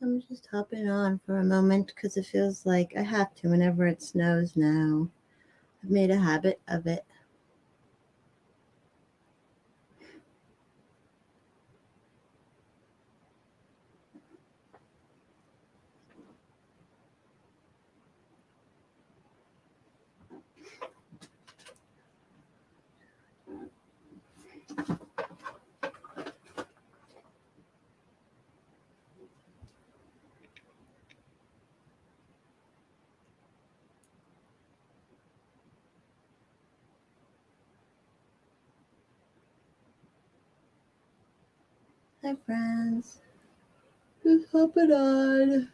I'm just hopping on for a moment because it feels like I have to whenever it snows now. I've made a habit of it. Hi, friends. Just hopping on.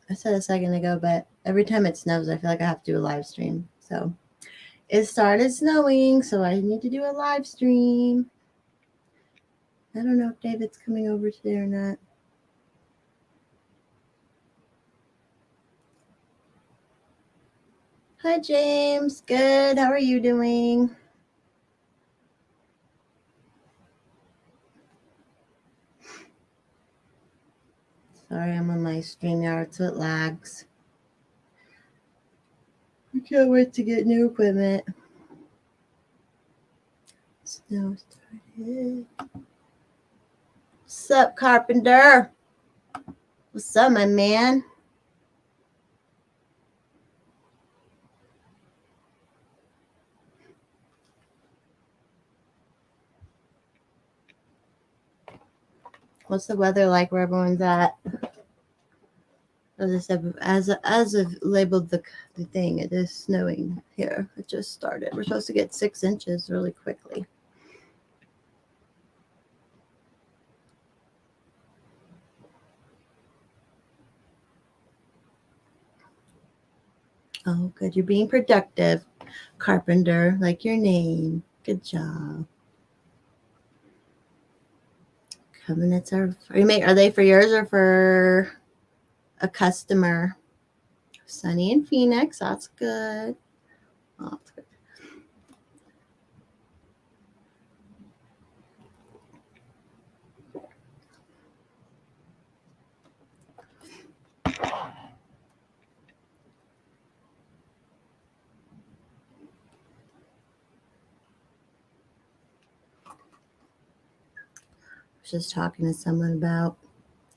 I said a second ago, but every time it snows, I feel like I have to do a live stream. So it started snowing, so I need to do a live stream. I don't know if David's coming over today or not. Hi, James. Good. How are you doing? Sorry, I'm on my StreamYard, so it lags. I can't wait to get new equipment. Snow started. What's up, Carpenter? What's up, my man? What's the weather like where everyone's at? As I said, as I've labeled the thing, it is snowing here. It just started. We're supposed to get 6 inches really quickly. Oh, good. You're being productive, Carpenter, like your name. Good job. Covenants are they for yours or for a customer? Sunny in Phoenix. That's good. Oh, that's good. I was just talking to someone about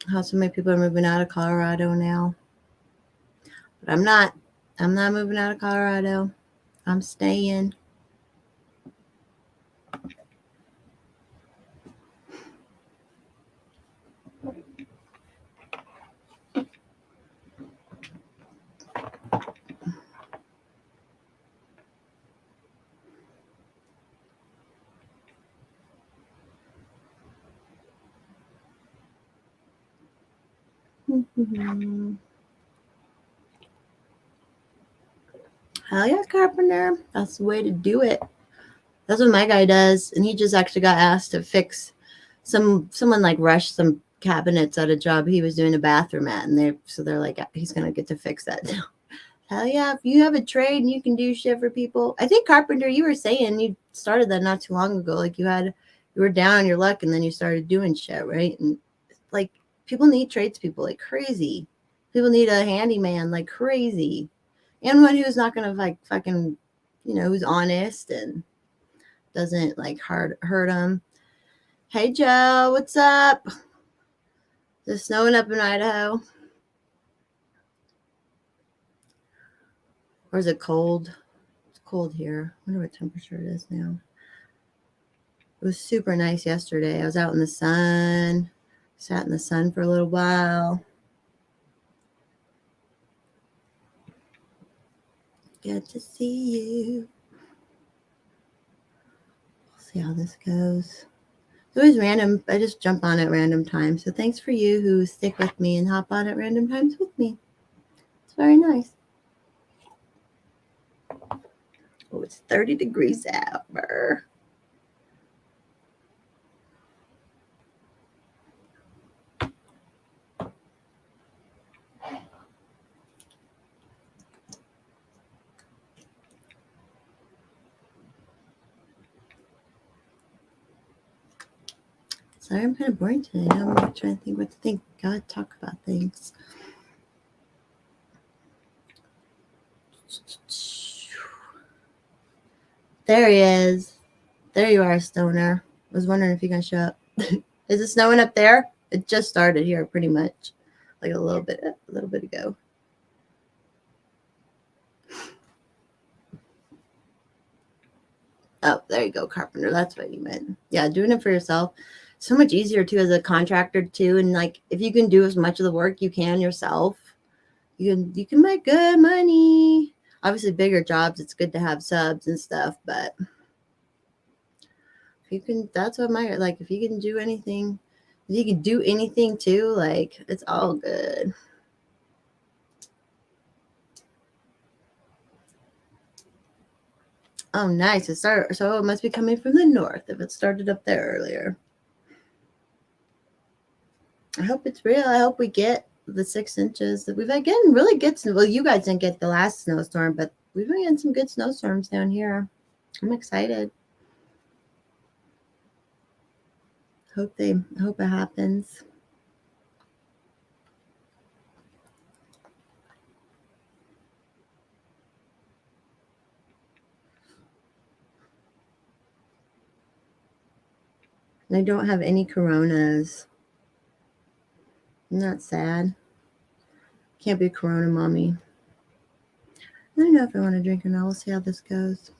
how so many people are moving out of Colorado now. But I'm not. I'm not moving out of Colorado. I'm staying. Hell yeah, Carpenter. That's the way to do it. That's what my guy does. And he just actually got asked to fix someone like rushed some cabinets at a job he was doing a bathroom at. And they're like, he's going to get to fix that. Hell yeah. If you have a trade and you can do shit for people. I think Carpenter, you were saying you started that not too long ago. Like you were down on your luck and then you started doing shit, right? And like people need tradespeople like crazy. People need a handyman like crazy. And one who's not gonna like fucking, who's honest and doesn't like hurt them. Hey Joe, what's up? Is it snowing up in Idaho? Or is it cold? It's cold here. I wonder what temperature it is now. It was super nice yesterday. I was out in the sun, sat in the sun for a little while. Good to see you. We'll see how this goes. It's always random. I just jump on at random times. So thanks for you who stick with me and hop on at random times with me. It's very nice. Oh, it's 30 degrees out. Brr. Sorry, I'm kind of boring today. Now I'm trying to think what to think. gotta talk about things. There he is. There you are, Stoner. I was wondering if you're gonna show up. Is it snowing up there? It just started here, pretty much, like a little bit ago. Oh, there you go, carpenter. That's what you meant. Yeah, doing it for yourself. So much easier too as a contractor too. And like if you can do as much of the work you can yourself, you can make good money. Obviously bigger jobs, it's good to have subs and stuff, but if you can, that's what my, like, if you can do anything, if you can do anything too, like it's all good. Oh, nice. So it must be coming from the north if it started up there earlier. I hope it's real. I hope we get the 6 inches that we've been getting really good. Well, you guys didn't get the last snowstorm, but we've been getting some good snowstorms down here. I'm excited. Hope it happens. I don't have any coronas. Isn't that sad? Can't be corona mommy. I don't know if I want to drink or not. We'll see how this goes.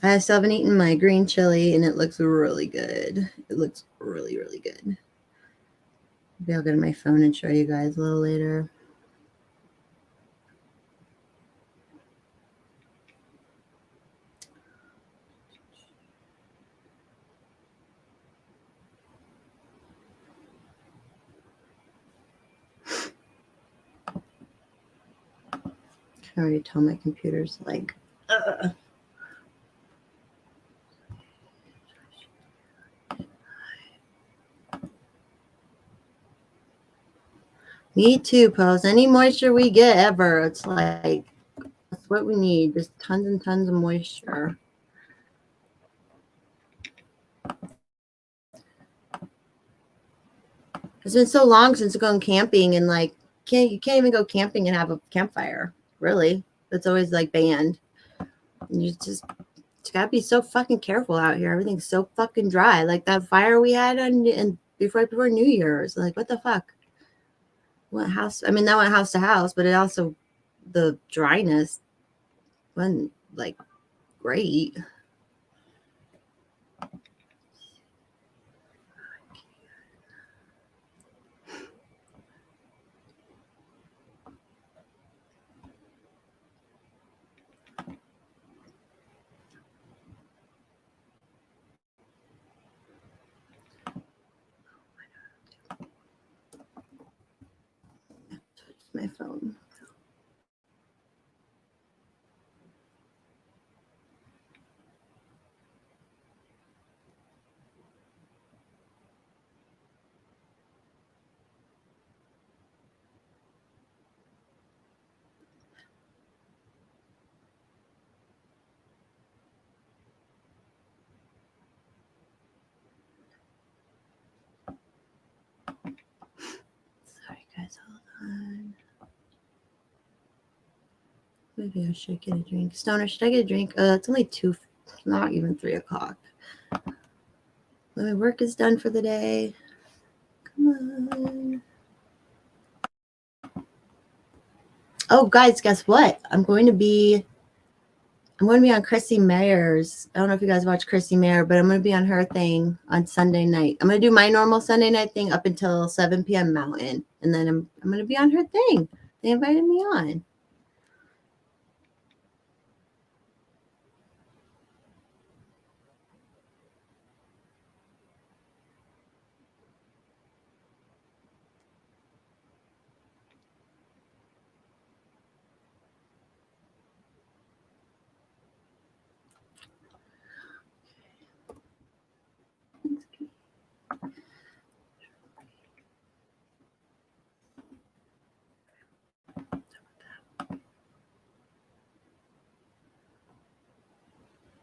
I still haven't eaten my green chili, and it looks really good. It looks really, really good. Maybe I'll go to my phone and show you guys a little later. I can already tell my computer's like, ugh. Me too, Pose. Any moisture we get ever, it's like, that's what we need. Just tons and tons of moisture. It's been so long since going camping, and like, you can't even go camping and have a campfire. Really, it's always like banned. And you gotta be so fucking careful out here. Everything's so fucking dry. Like that fire we had and before New Year's. Like, what the fuck? What house? I mean, that went house to house, but it also, the dryness wasn't like great. My phone. Sorry, guys. Hold on. Maybe I should get a drink. Stoner, should I get a drink? It's only 2. Not even 3 o'clock. My work is done for the day. Come on. Oh, guys, guess what? I'm going to be on Chrissy Mayer's. I don't know if you guys watch Chrissy Mayer, but I'm going to be on her thing on Sunday night. I'm going to do my normal Sunday night thing up until 7 p.m. Mountain, and then I'm going to be on her thing. They invited me on.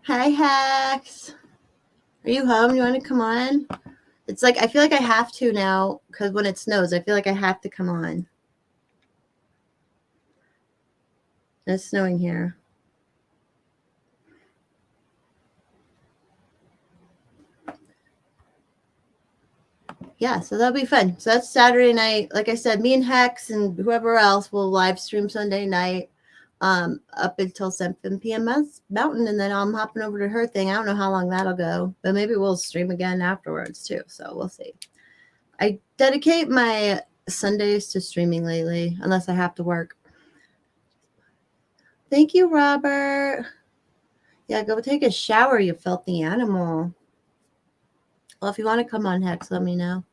Hi, Hacks. Are you home? You want to come on? It's like I feel like I have to now because when it snows, I feel like I have to come on. It's snowing here. Yeah, so that'll be fun. So that's Saturday night. Like I said, me and Hex and whoever else will live stream Sunday night up until 7 p.m. Mountain, and then I'm hopping over to her thing. I don't know how long that'll go, but maybe we'll stream again afterwards too. So we'll see. I dedicate my Sundays to streaming lately, unless I have to work. Thank you, Robert. Yeah, go take a shower, you filthy animal. Well, if you want to come on Hex, let me know.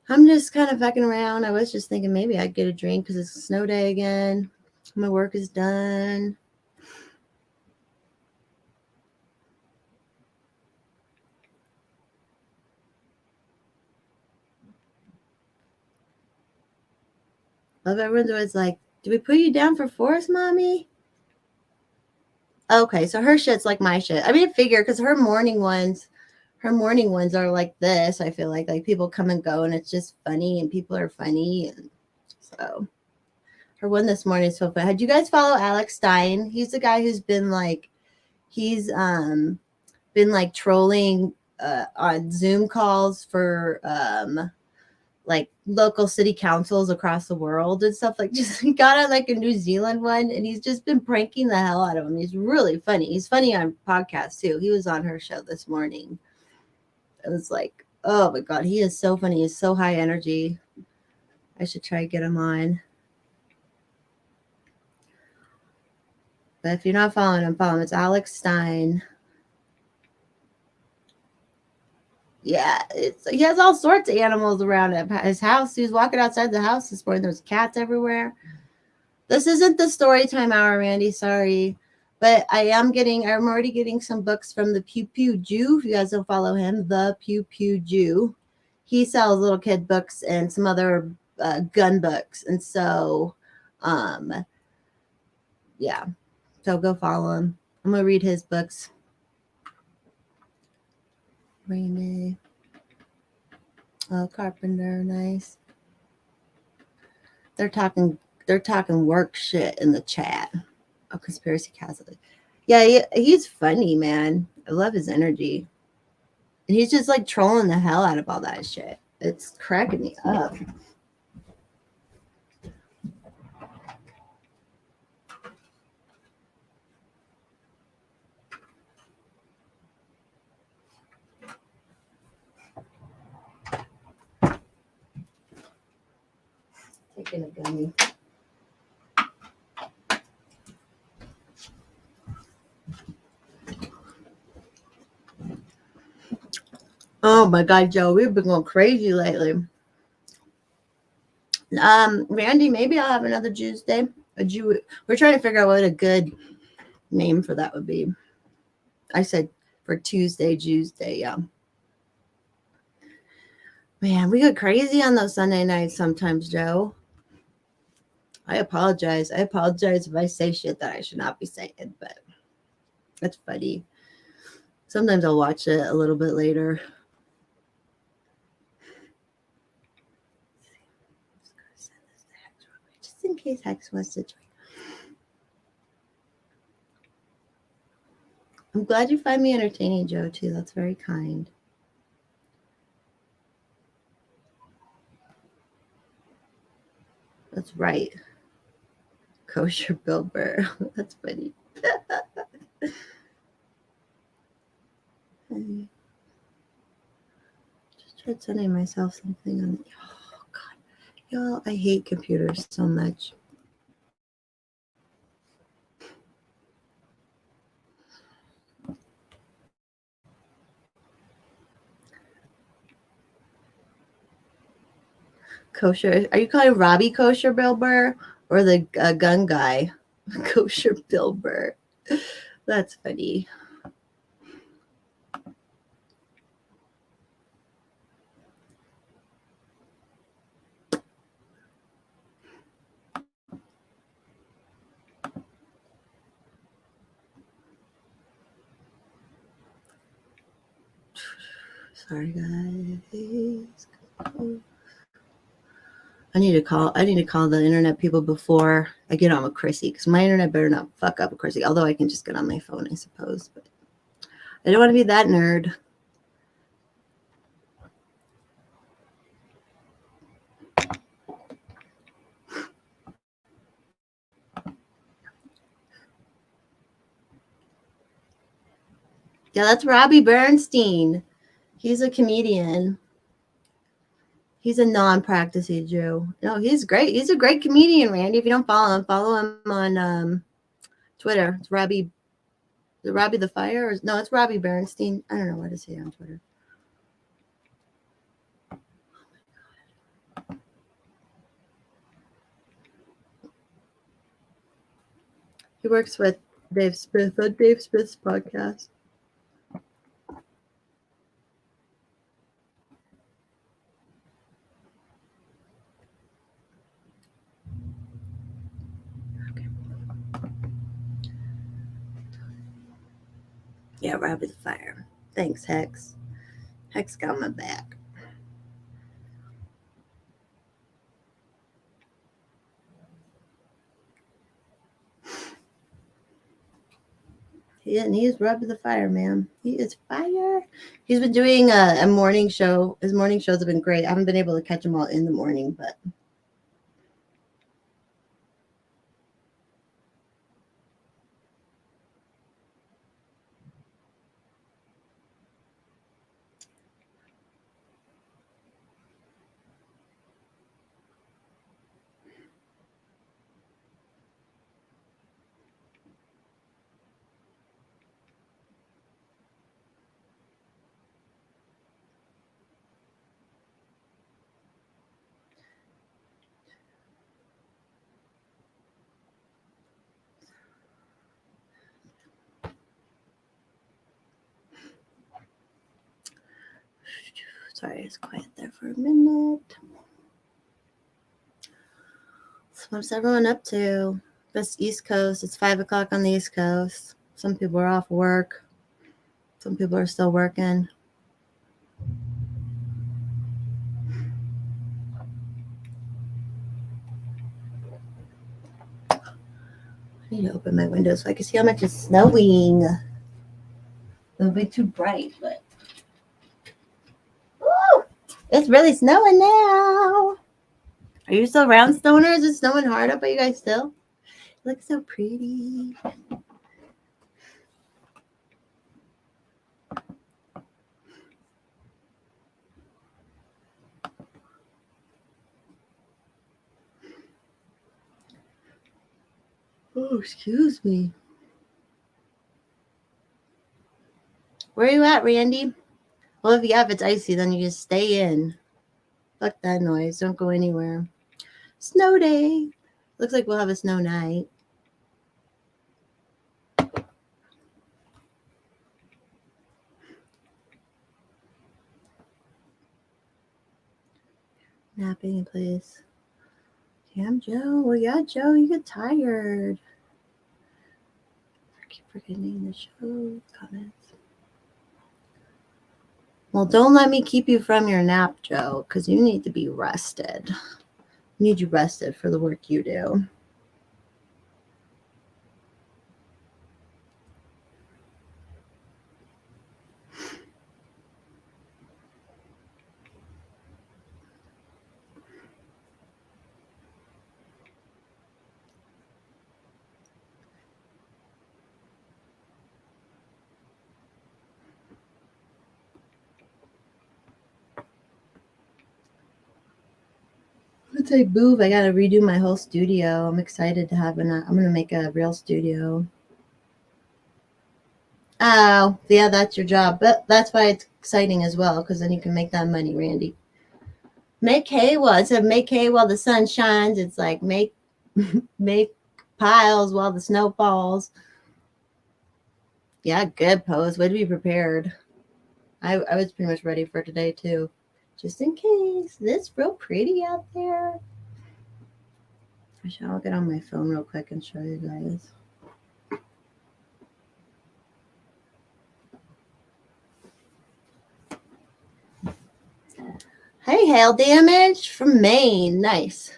I'm just kind of fucking around. I was just thinking maybe I'd get a drink because it's a snow day again. My work is done. Love everyone's always like, do we put you down for Forest, Mommy? Okay, so her shit's like my shit. I mean, I figure because her morning ones are like this. I feel like people come and go and it's just funny and people are funny. And so her one this morning is so fun. Had you guys follow Alex Stein? He's the guy who's been like, he's been like trolling on Zoom calls for like local city councils across the world and stuff. Like just he got on like a New Zealand one and he's just been pranking the hell out of him. He's really funny. He's funny on podcasts too. He was on her show this morning. It was like, oh my God, he is so funny. He's so high energy. I should try to get him on. But if you're not following him, follow him. It's Alex Stein. Yeah, he has all sorts of animals around his house. He was walking outside the house this morning. There's cats everywhere. This isn't the story time hour, Randy. Sorry. But I'm already getting some books from the Pew Pew Jew. If you guys don't follow him, the Pew Pew Jew. He sells little kid books and some other gun books. And so, yeah. So go follow him. I'm going to read his books. Raymay. Oh, Carpenter. Nice. They're talking work shit in the chat. Oh, Conspiracy Catholic. Yeah, he's funny, man. I love his energy. And he's just like trolling the hell out of all that shit. It's cracking me up. Taking a gummy. Oh my God, Joe, we've been going crazy lately. Randy, maybe I'll have another Jews Day. We're trying to figure out what a good name for that would be. I said for Tuesday, Jews Day, yeah. Man, we go crazy on those Sunday nights sometimes, Joe. I apologize. I apologize if I say shit that I should not be saying, but it's funny. Sometimes I'll watch it a little bit later. Just in case Hex wants to join. I'm glad you find me entertaining, Joe, too. That's very kind. That's right. Kosher Bill Burr. That's funny. Just tried sending myself something on. Oh, God. Y'all, I hate computers so much. Kosher. Are you calling Robbie Kosher Bill Burr or the gun guy? Kosher Bill Burr. That's funny. Sorry, guys. I need to call the internet people before I get on with Chrissy, because my internet better not fuck up with Chrissy. Although I can just get on my phone, I suppose. But I don't want to be that nerd. Yeah, that's Robbie Bernstein. He's a comedian. He's a non-practicing Jew. No, he's great. He's a great comedian, Randy. If you don't follow him on Twitter. It's Robbie. Is it Robbie the Fire? No, it's Robbie Bernstein. I don't know what to say on Twitter. He works with Dave Smith on Dave Smith's podcast. Okay. Yeah, Robbie the Fire. Thanks, Hex. Hex got my back. Yeah, and he's Robbie the Fire, man. He is fire. He's been doing a morning show. His morning shows have been great. I haven't been able to catch them all in the morning, but sorry, it's quiet there for a minute. So what's everyone up to? This East Coast. It's 5 o'clock on the East Coast. Some people are off work. Some people are still working. I need to open my window so I can see how much it's snowing. It'll be too bright, but woo! It's really snowing now. Are you still around, Stoner? Is it snowing hard up? Are you guys still? It looks so pretty. Oh, excuse me. Where are you at, Randy? Well, if it's icy, then you just stay in. Fuck that noise. Don't go anywhere. Snow day. Looks like we'll have a snow night. Napping in place. Damn, Joe. Well, yeah, Joe, you get tired. I keep forgetting the show comments. Well, don't let me keep you from your nap, Joe, because you need to be rested. I need you rested for the work you do. Let's say move. I gotta redo my whole studio. I'm excited to have I'm gonna make a real studio. Oh, yeah, that's your job. But that's why it's exciting as well, because then you can make that money, Randy. Make hay while instead of make hay while the sun shines, it's like make piles while the snow falls. Yeah, good pose. Way to be prepared. I was pretty much ready for today too. Just in case. It's real pretty out there. I'll get on my phone real quick and show you guys. hail damage from Maine. Nice.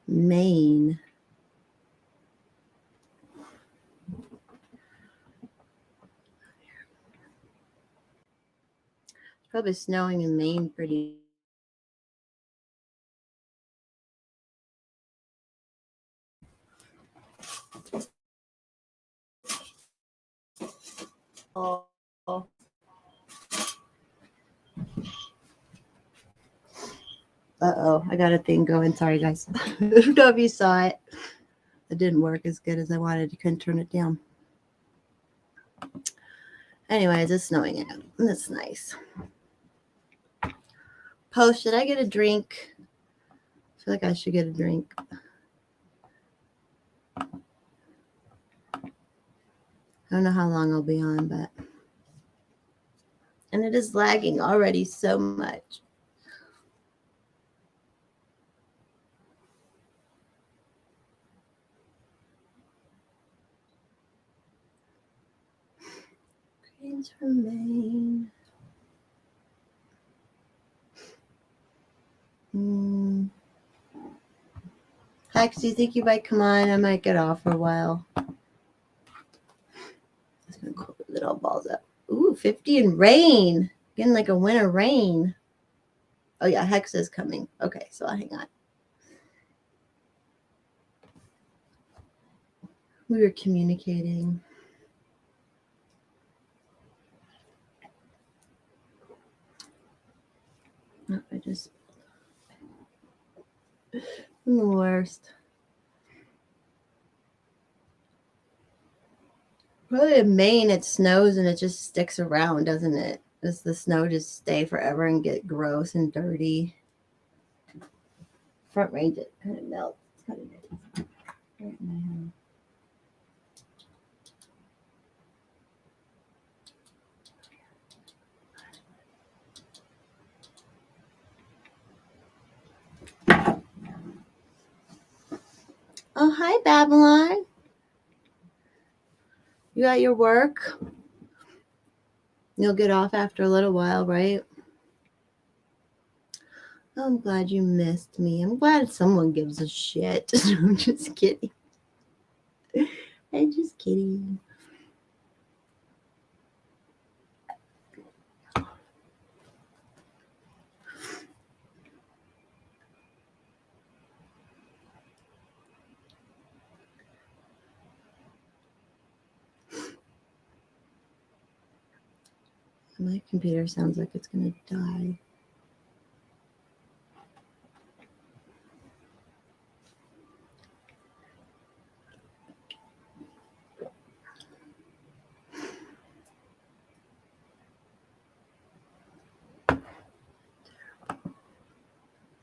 Maine. It's probably snowing in Maine pretty. Oh. Uh-oh, I got a thing going. Sorry, guys. I don't know if you saw it. It didn't work as good as I wanted. I couldn't turn it down. Anyways, it's snowing out. That's nice. Post, should I get a drink? I feel like I should get a drink. I don't know how long I'll be on, but... And it is lagging already so much. Greens from Maine. Hex, do you think you might come on? I might get off for a while. It's gonna cool it all balls up. Ooh, 50 and rain. Getting like a winter rain. Oh yeah, Hex is coming. Okay, so I'll hang on. We were communicating. Oh, I just I'm the worst. Probably in Maine, it snows and it just sticks around, doesn't it? Does the snow just stay forever and get gross and dirty? Front range, it kind of melts. It's kind of nice. Right in my hand. Oh, hi, Babylon. You got your work? You'll get off after a little while, right? Oh, I'm glad you missed me. I'm glad someone gives a shit. I'm just kidding. I'm just kidding. My computer sounds like it's going to die.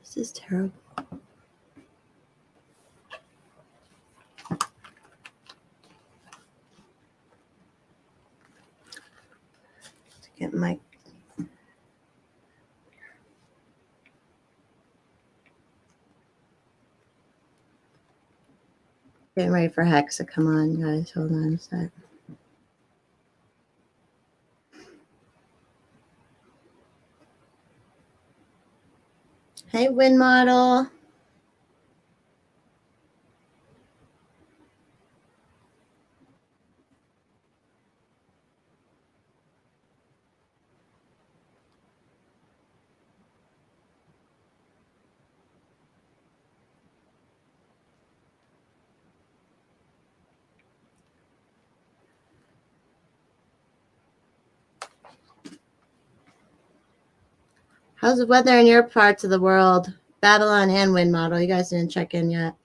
This is terrible. To get my getting ready for Hex to come on, guys. Hold on a sec. Hey, Wind Model. How's the weather in your parts of the world? Babylon and Wind Model. You guys didn't check in yet.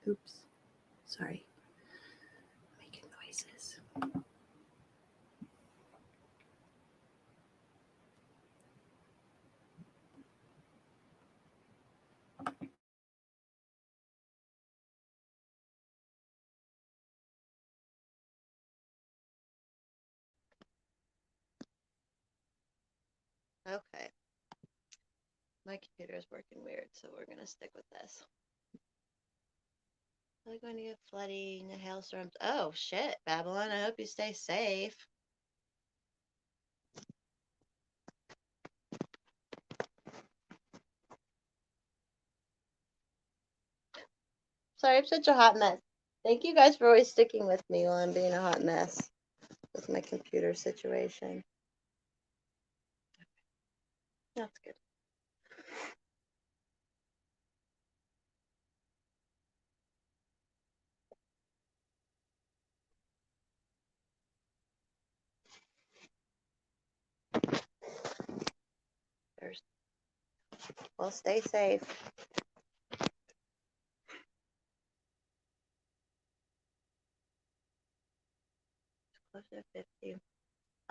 Oops. Sorry. Making noises. Okay. My computer is working weird, so we're gonna stick with this. We're going to get flooding, hailstorms. Oh shit, Babylon. I hope you stay safe. Sorry, I'm such a hot mess. Thank you guys for always sticking with me while I'm being a hot mess with my computer situation. That's good. Well, stay safe. Close to 50.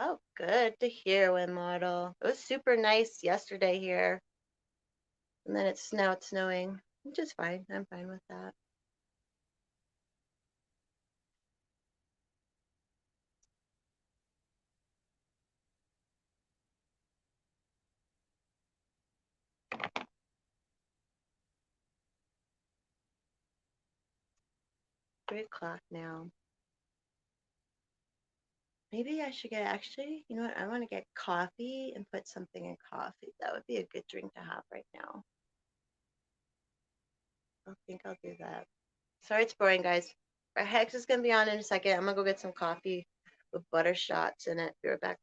Oh, good to hear, Wind Model. It was super nice yesterday here. And then it's now it's snowing, which is fine. I'm fine with that. Three o'clock now. Maybe I should get actually, you know what? I want to get coffee and put something in coffee. That would be a good drink to have right now. I think I'll do that. Sorry, it's boring, guys. Our Hex is gonna be on in a second. I'm gonna go get some coffee with butter shots in it. Be right back.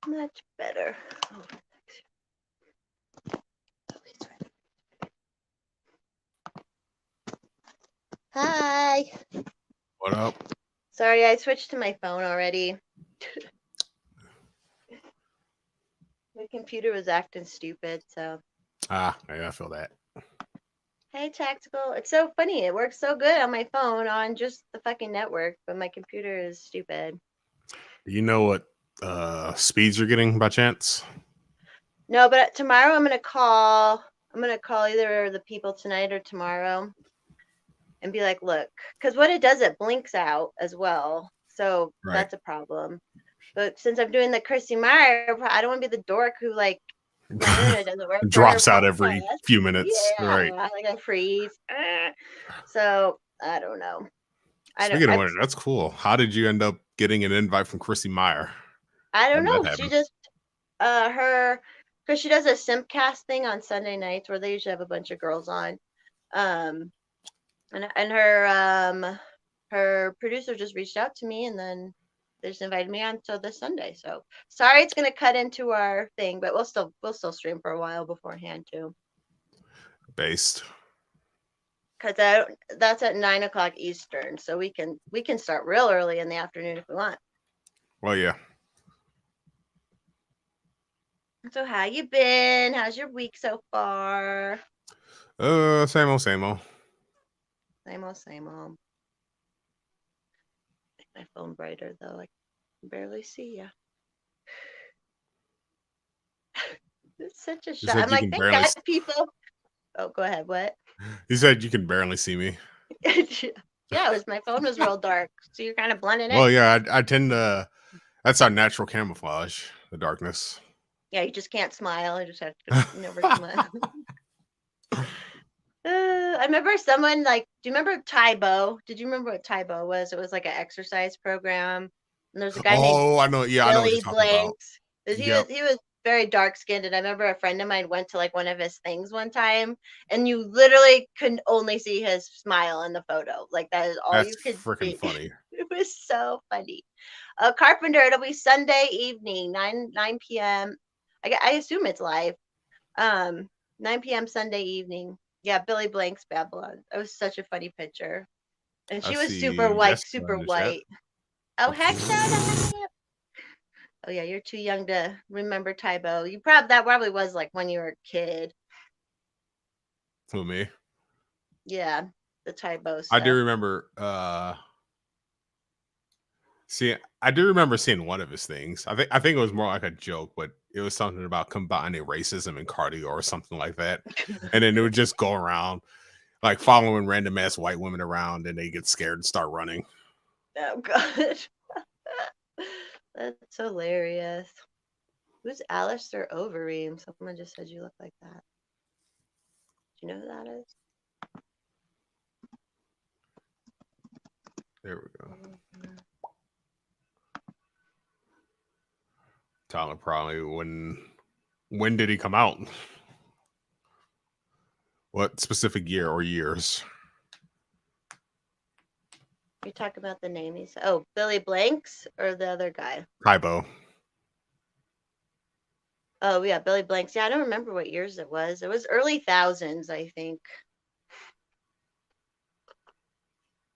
Much better. Oh, hi. What up? Sorry, I switched to my phone already. My computer was acting stupid, so. Yeah, I feel that. Hey, Tactical. It's so funny. It works so good on my phone on just the fucking network, but my computer is stupid. Do you know what speeds you're getting by chance? No, but tomorrow I'm gonna call either the people tonight or tomorrow and be like, look, because what it does, it blinks out as well. So Right. that's a problem. But since I'm doing the Chrissy Meyer, I don't want to be the dork who like my internet doesn't work. Drops out every few minutes. Yeah, Right. like I freeze. So I don't know. Speaking of winter, that's cool. How did you end up getting an invite from Chrissy Meyer? I don't know. She just because she does a Simpcast thing on Sunday nights where they usually have a bunch of girls on. And her producer just reached out to me, and then They just invited me on till this Sunday. So sorry, it's gonna cut into our thing, but we'll still stream for a while beforehand too. Based. Because that's at 9 o'clock Eastern, so we can start real early in the afternoon if we want. Well, yeah. So how you been? How's your week so far? Same old, same old. Same old, same old. Make my phone brighter though. I can barely see you. It's such a You shot. said I'm you like, can thank barely. God people. Oh, go ahead. What? You said you can barely see me. Yeah, my phone was real dark, so you're kind of blending in. Well, yeah, I tend to. That's our natural camouflage, the darkness. Yeah, you just can't smile. I just have to never smile. I remember someone like, do you remember Tybo? Did you remember what Tybo was? It was like an exercise program. And there's a guy named I know. Yeah, I know what you're Billy talking about. Blanks. He Yep. was very dark skinned, and I remember a friend of mine went to like one of his things one time, and you literally could only see his smile in the photo. Like that is all That's you could freaking see. funny. It was so funny. Carpenter, it'll be Sunday evening, 9 p.m. I assume it's live. 9 p.m. Sunday evening. Yeah, Billy Blank's Babylon. It was such a funny picture. And she I was see super white, Jessica super in the chat. white. Oh, heck no. Oh yeah, you're too young to remember Tybo. That probably was like when you were a kid. Who, me? Yeah, the Tybo stuff. I do remember I do remember seeing one of his things. I think it was more like a joke, but it was something about combining racism and cardio or something like that. And then it would just go around like following random ass white women around, and they get scared and start running. Oh god. That's hilarious. Who's Alistair Overeem? Someone just said you look like that. Do you know who that is? There we go. Tyler probably when did he come out? What specific year or years? You're talking about the name he said. Oh, Billy Blanks or the other guy? Tybo. Oh yeah, Billy Blanks. Yeah, I don't remember what years it was. It was early thousands, I think.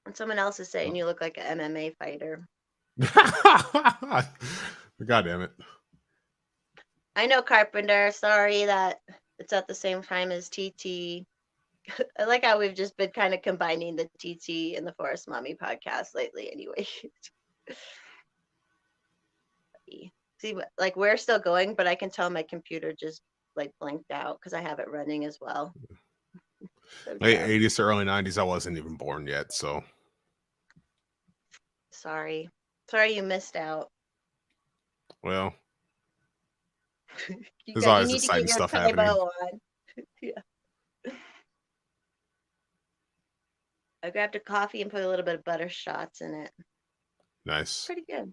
And someone else is saying you look like an MMA fighter. God damn it. I know, Carpenter. Sorry that it's at the same time as TT. I like how we've just been kind of combining the TT and the Forest Mommy podcast lately, anyway. See, like we're still going, but I can tell my computer just like blanked out because I have it running as well. So late 80s to early 90s. I wasn't even born yet, so sorry you missed out. Well, you always need to exciting get your stuff happening. on. Yeah. I grabbed a coffee and put a little bit of butter shots in it. Nice. Pretty good.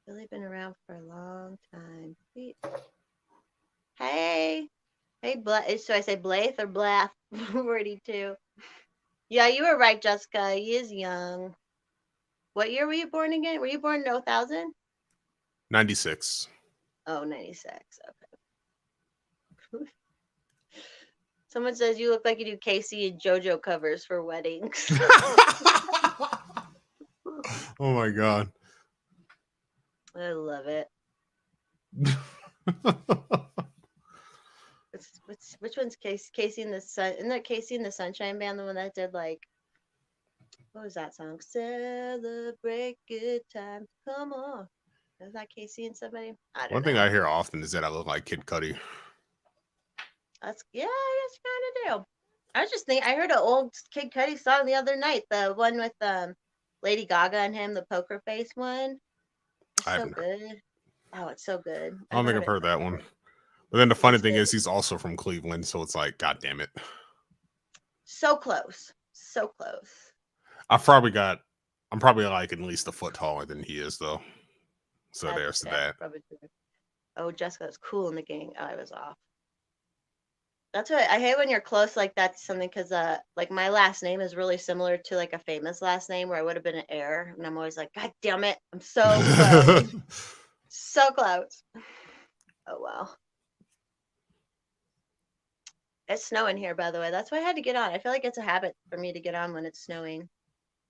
Really been around for a long time. Hey, so I say Blythe or Blath? 42. Yeah, you were right, Jessica. He is young. What year were you born again? Were you born in 2000? 96. Oh, 96. Okay. Someone says you look like you do Casey and JoJo covers for weddings. Oh my god. I love it. Which one's Casey and the Sun? Isn't that Casey and the Sunshine Band, the one that did like, what was that song? Celebrate good times. Come on. Is that Casey and somebody? I don't know. One thing I hear often is that I look like Kid Cudi. I guess kind of do. I was just thinking, I heard an old Kid Cudi song the other night, the one with Lady Gaga and him, the poker face one. It's so good. Oh, it's so good. I don't think I've heard that one. But then the funny thing is he's also from Cleveland, so it's like, god damn it. So close. I'm probably like at least a foot taller than he is though. So there's that. Probably true. Oh, Jessica was cool in the game. Oh, I was off. That's what I hate when you're close like that to something because like my last name is really similar to like a famous last name where I would have been an heir, and I'm always like, God damn it, I'm so close, so close. Oh well, it's snowing here by the way. That's why I had to get on. I feel like it's a habit for me to get on when it's snowing.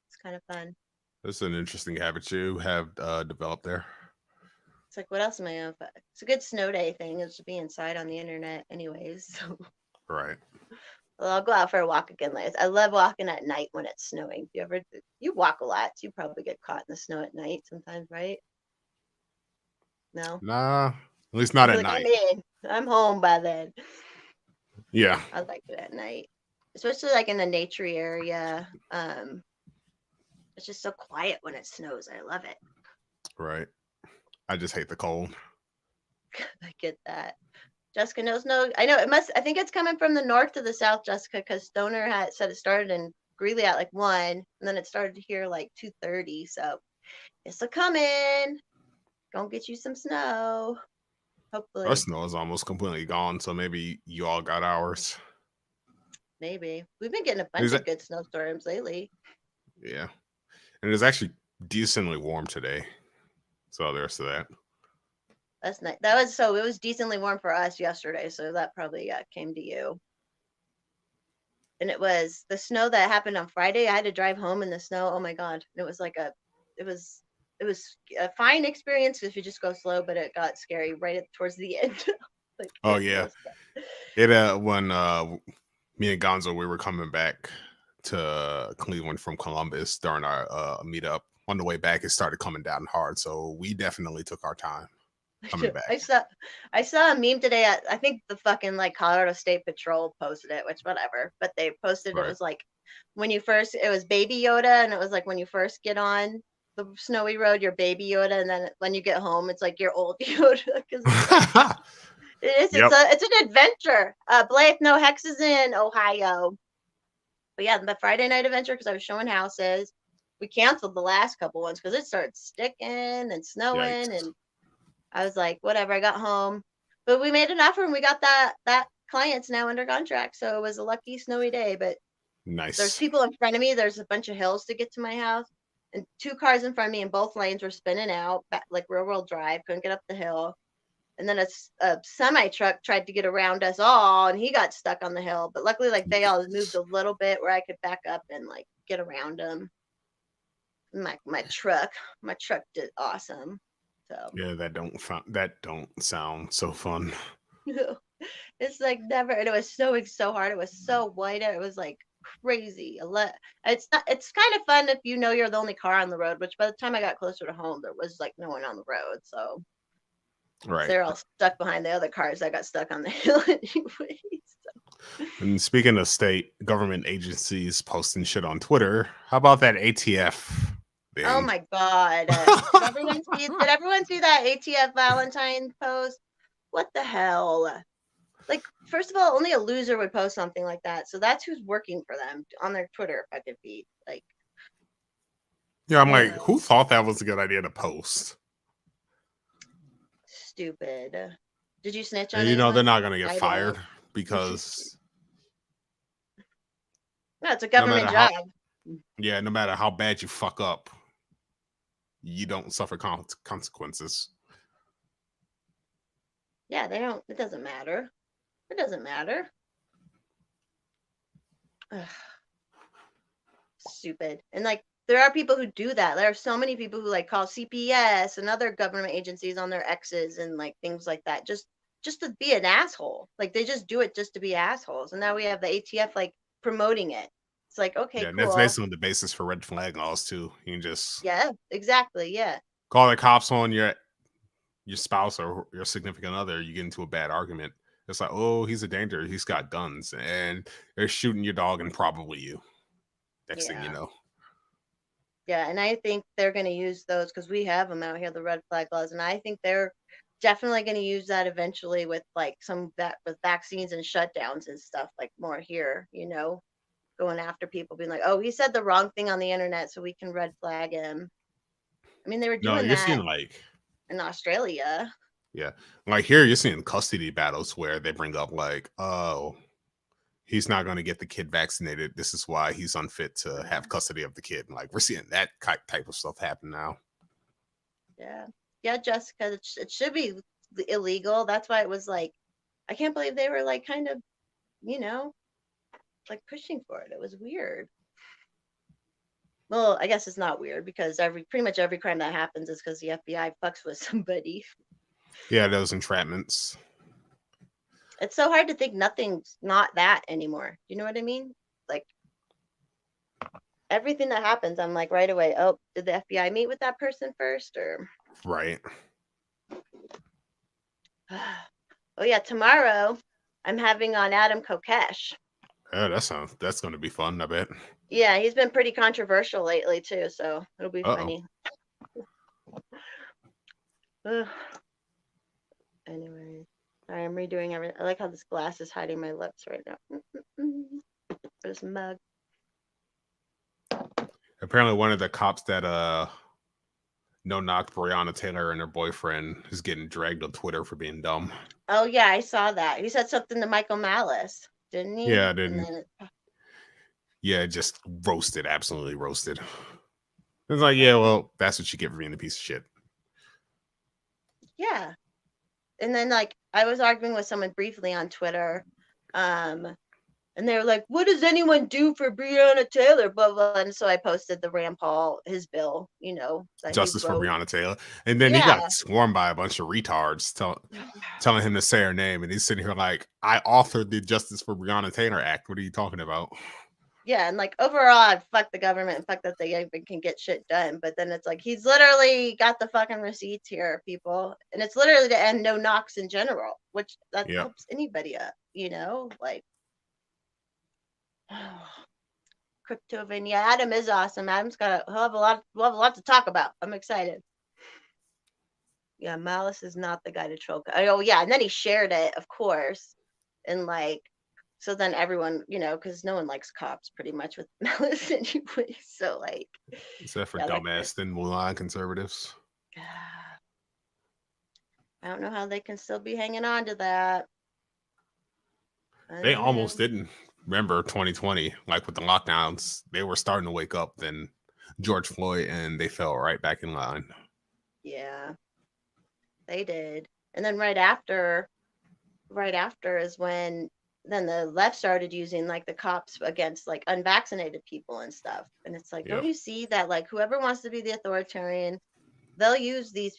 It's kind of fun. That's an interesting habit you have developed there. It's like, what else am I on? It's a good snow day thing is to be inside on the internet, anyways. So Right. well, I'll go out for a walk again later. I love walking at night when it's snowing. You walk a lot, so you probably get caught in the snow at night sometimes, right? No, Nah, at least not you're at like, I'm night. in. I'm home by then. Yeah. I like it at night, especially like in the nature area. It's just so quiet when it snows. I love it. Right. I just hate the cold. I get that. Jessica knows no. I know it must. I think it's coming from the north to the south, Jessica, because Stoner had said it started in Greeley at like 1, and then it started here like 2:30. So it's a coming. Gonna get you some snow. Hopefully, Our snow is almost completely gone, so maybe you all got ours. maybe we've been getting a bunch Is of it? good snowstorms lately. Yeah. And it's actually decently warm today. So there's that. That's nice. That was so. It was decently warm for us yesterday, so that probably came to you. And it was the snow that happened on Friday. I had to drive home in the snow. Oh my god! It was like it was it was a fine experience if you just go slow, but it got scary towards the end. Like Oh the yeah. snow stuff. It when me and Gonzo we were coming back to Cleveland from Columbus during our meetup. On the way back, it started coming down hard, so we definitely took our time coming back. I saw a meme today. I think the fucking like Colorado State Patrol posted it, which whatever. But they posted it Right. was like when you first it was Baby Yoda, and it was like when you first get on the snowy road, you're Baby Yoda, and then when you get home, it's like you're old Yoda because it is. Yep. It's an adventure. Blythe, no hexes in Ohio. But yeah, the Friday night adventure because I was showing houses. We canceled the last couple ones because it started sticking and snowing, Yikes. and I was like, whatever. I got home, but we made an offer and we got that client's now under contract. So it was a lucky snowy day. But there's Nice. people in front of me. There's a bunch of hills to get to my house, and 2 cars in front of me, and both lanes were spinning out, like real drive. Couldn't get up the hill. And then a semi truck tried to get around us all, and he got stuck on the hill. But luckily, like they all moved a little bit where I could back up and like get around them. My truck did awesome. So Yeah, that don't sound so fun. it's like never, and it was snowing so hard. It was so white. It was like crazy. It's not. It's kind of fun if you know you're the only car on the road. Which by the time I got closer to home, there was like no one on the road. So Right. they're all stuck behind the other cars that got stuck on the hill anyway. So. And speaking of state government agencies posting shit on Twitter, how about that ATF thing? Oh my god! Did everyone see that ATF Valentine post? What the hell? Like, first of all, only a loser would post something like that. So that's who's working for them on their Twitter fucking feed. Like, Yeah, I'm like, who thought that was a good idea to post? stupid. Did you snitch on And anyone? they're not gonna get I fired didn't. because No, it's a government matter how- job. yeah, no matter how bad you fuck up, you don't suffer consequences. Yeah, they don't. It doesn't matter. It doesn't matter. Ugh. Stupid. And like, there are people who do that. There are so many people who like call CPS and other government agencies on their exes and like things like that, just to be an asshole. Like they just do it just to be assholes. And now we have the ATF like promoting it. It's like, okay, Yeah, and cool. that's basically the basis for red flag laws too. You can just Yeah, exactly. Yeah. call the cops on your spouse or your significant other. You get into a bad argument. It's like, oh, he's a danger. He's got guns, and they're shooting your dog and probably you. Next thing you know. Yeah, and I think they're going to use those because we have them out here, the red flag laws, and I think they're definitely going to use that eventually with like with vaccines and shutdowns and stuff like more here, going after people, being like, oh, he said the wrong thing on the internet, so we can red flag him. I mean, they were doing you're that seeing like in Australia. Yeah, like here you're seeing custody battles where they bring up like, oh, he's not going to get the kid vaccinated. This is why he's unfit to have custody of the kid. Like, we're seeing that type of stuff happen now. Yeah, Jessica, it should be illegal. That's why it was like, I can't believe they were like kind of, like pushing for it. It was weird. Well, I guess it's not weird because pretty much every crime that happens is because the FBI fucks with somebody. Yeah, those entrapments. It's so hard to think nothing's not that anymore. You know what I mean? Like everything that happens, I'm like right away, oh, did the FBI meet with that person first or? Right. Oh yeah, tomorrow I'm having on Adam Kokesh. Yeah, that's going to be fun, I bet. Yeah, he's been pretty controversial lately too, so it'll be funny. Anyway, sorry, I'm redoing everything. I like how this glass is hiding my lips right now. This mug. Apparently, one of the cops that no-knocked Breonna Taylor and her boyfriend is getting dragged on Twitter for being dumb. Oh yeah, I saw that. He said something to Michael Malice, didn't he? Yeah, didn't. Yeah, just roasted, absolutely roasted. It's like, yeah, well, that's what you get for being a piece of shit. Yeah. And then like I was arguing with someone briefly on Twitter, and they were like, "What does anyone do for Breonna Taylor?" Blah blah. And so I posted the Rand Paul, his bill, Justice for Breonna Taylor, and then he got swarmed by a bunch of retards telling him to say her name, and he's sitting here like, "I authored the Justice for Breonna Taylor Act. What are you talking about?" Yeah, and like overall, fuck the government and fuck that they even can get shit done. But then it's like he's literally got the fucking receipts here, people, and it's literally to end no knocks in general, which that helps anybody up, like. Cryptovan, yeah, Adam is awesome. He'll have a lot to talk about. I'm excited. Yeah, Malice is not the guy to troll. Oh yeah, and then he shared it, of course, and like. So then everyone, because no one likes cops pretty much with Malice anyway. So like, except for dumbass and Mulan conservatives. I don't know how they can still be hanging on to that. They almost didn't. Remember 2020, like with the lockdowns, they were starting to wake up. Then George Floyd, and they fell right back in line. Yeah, they did. And then right after is when. Then the left started using like the cops against like unvaccinated people and stuff. And it's like, don't you see that like whoever wants to be the authoritarian, they'll use these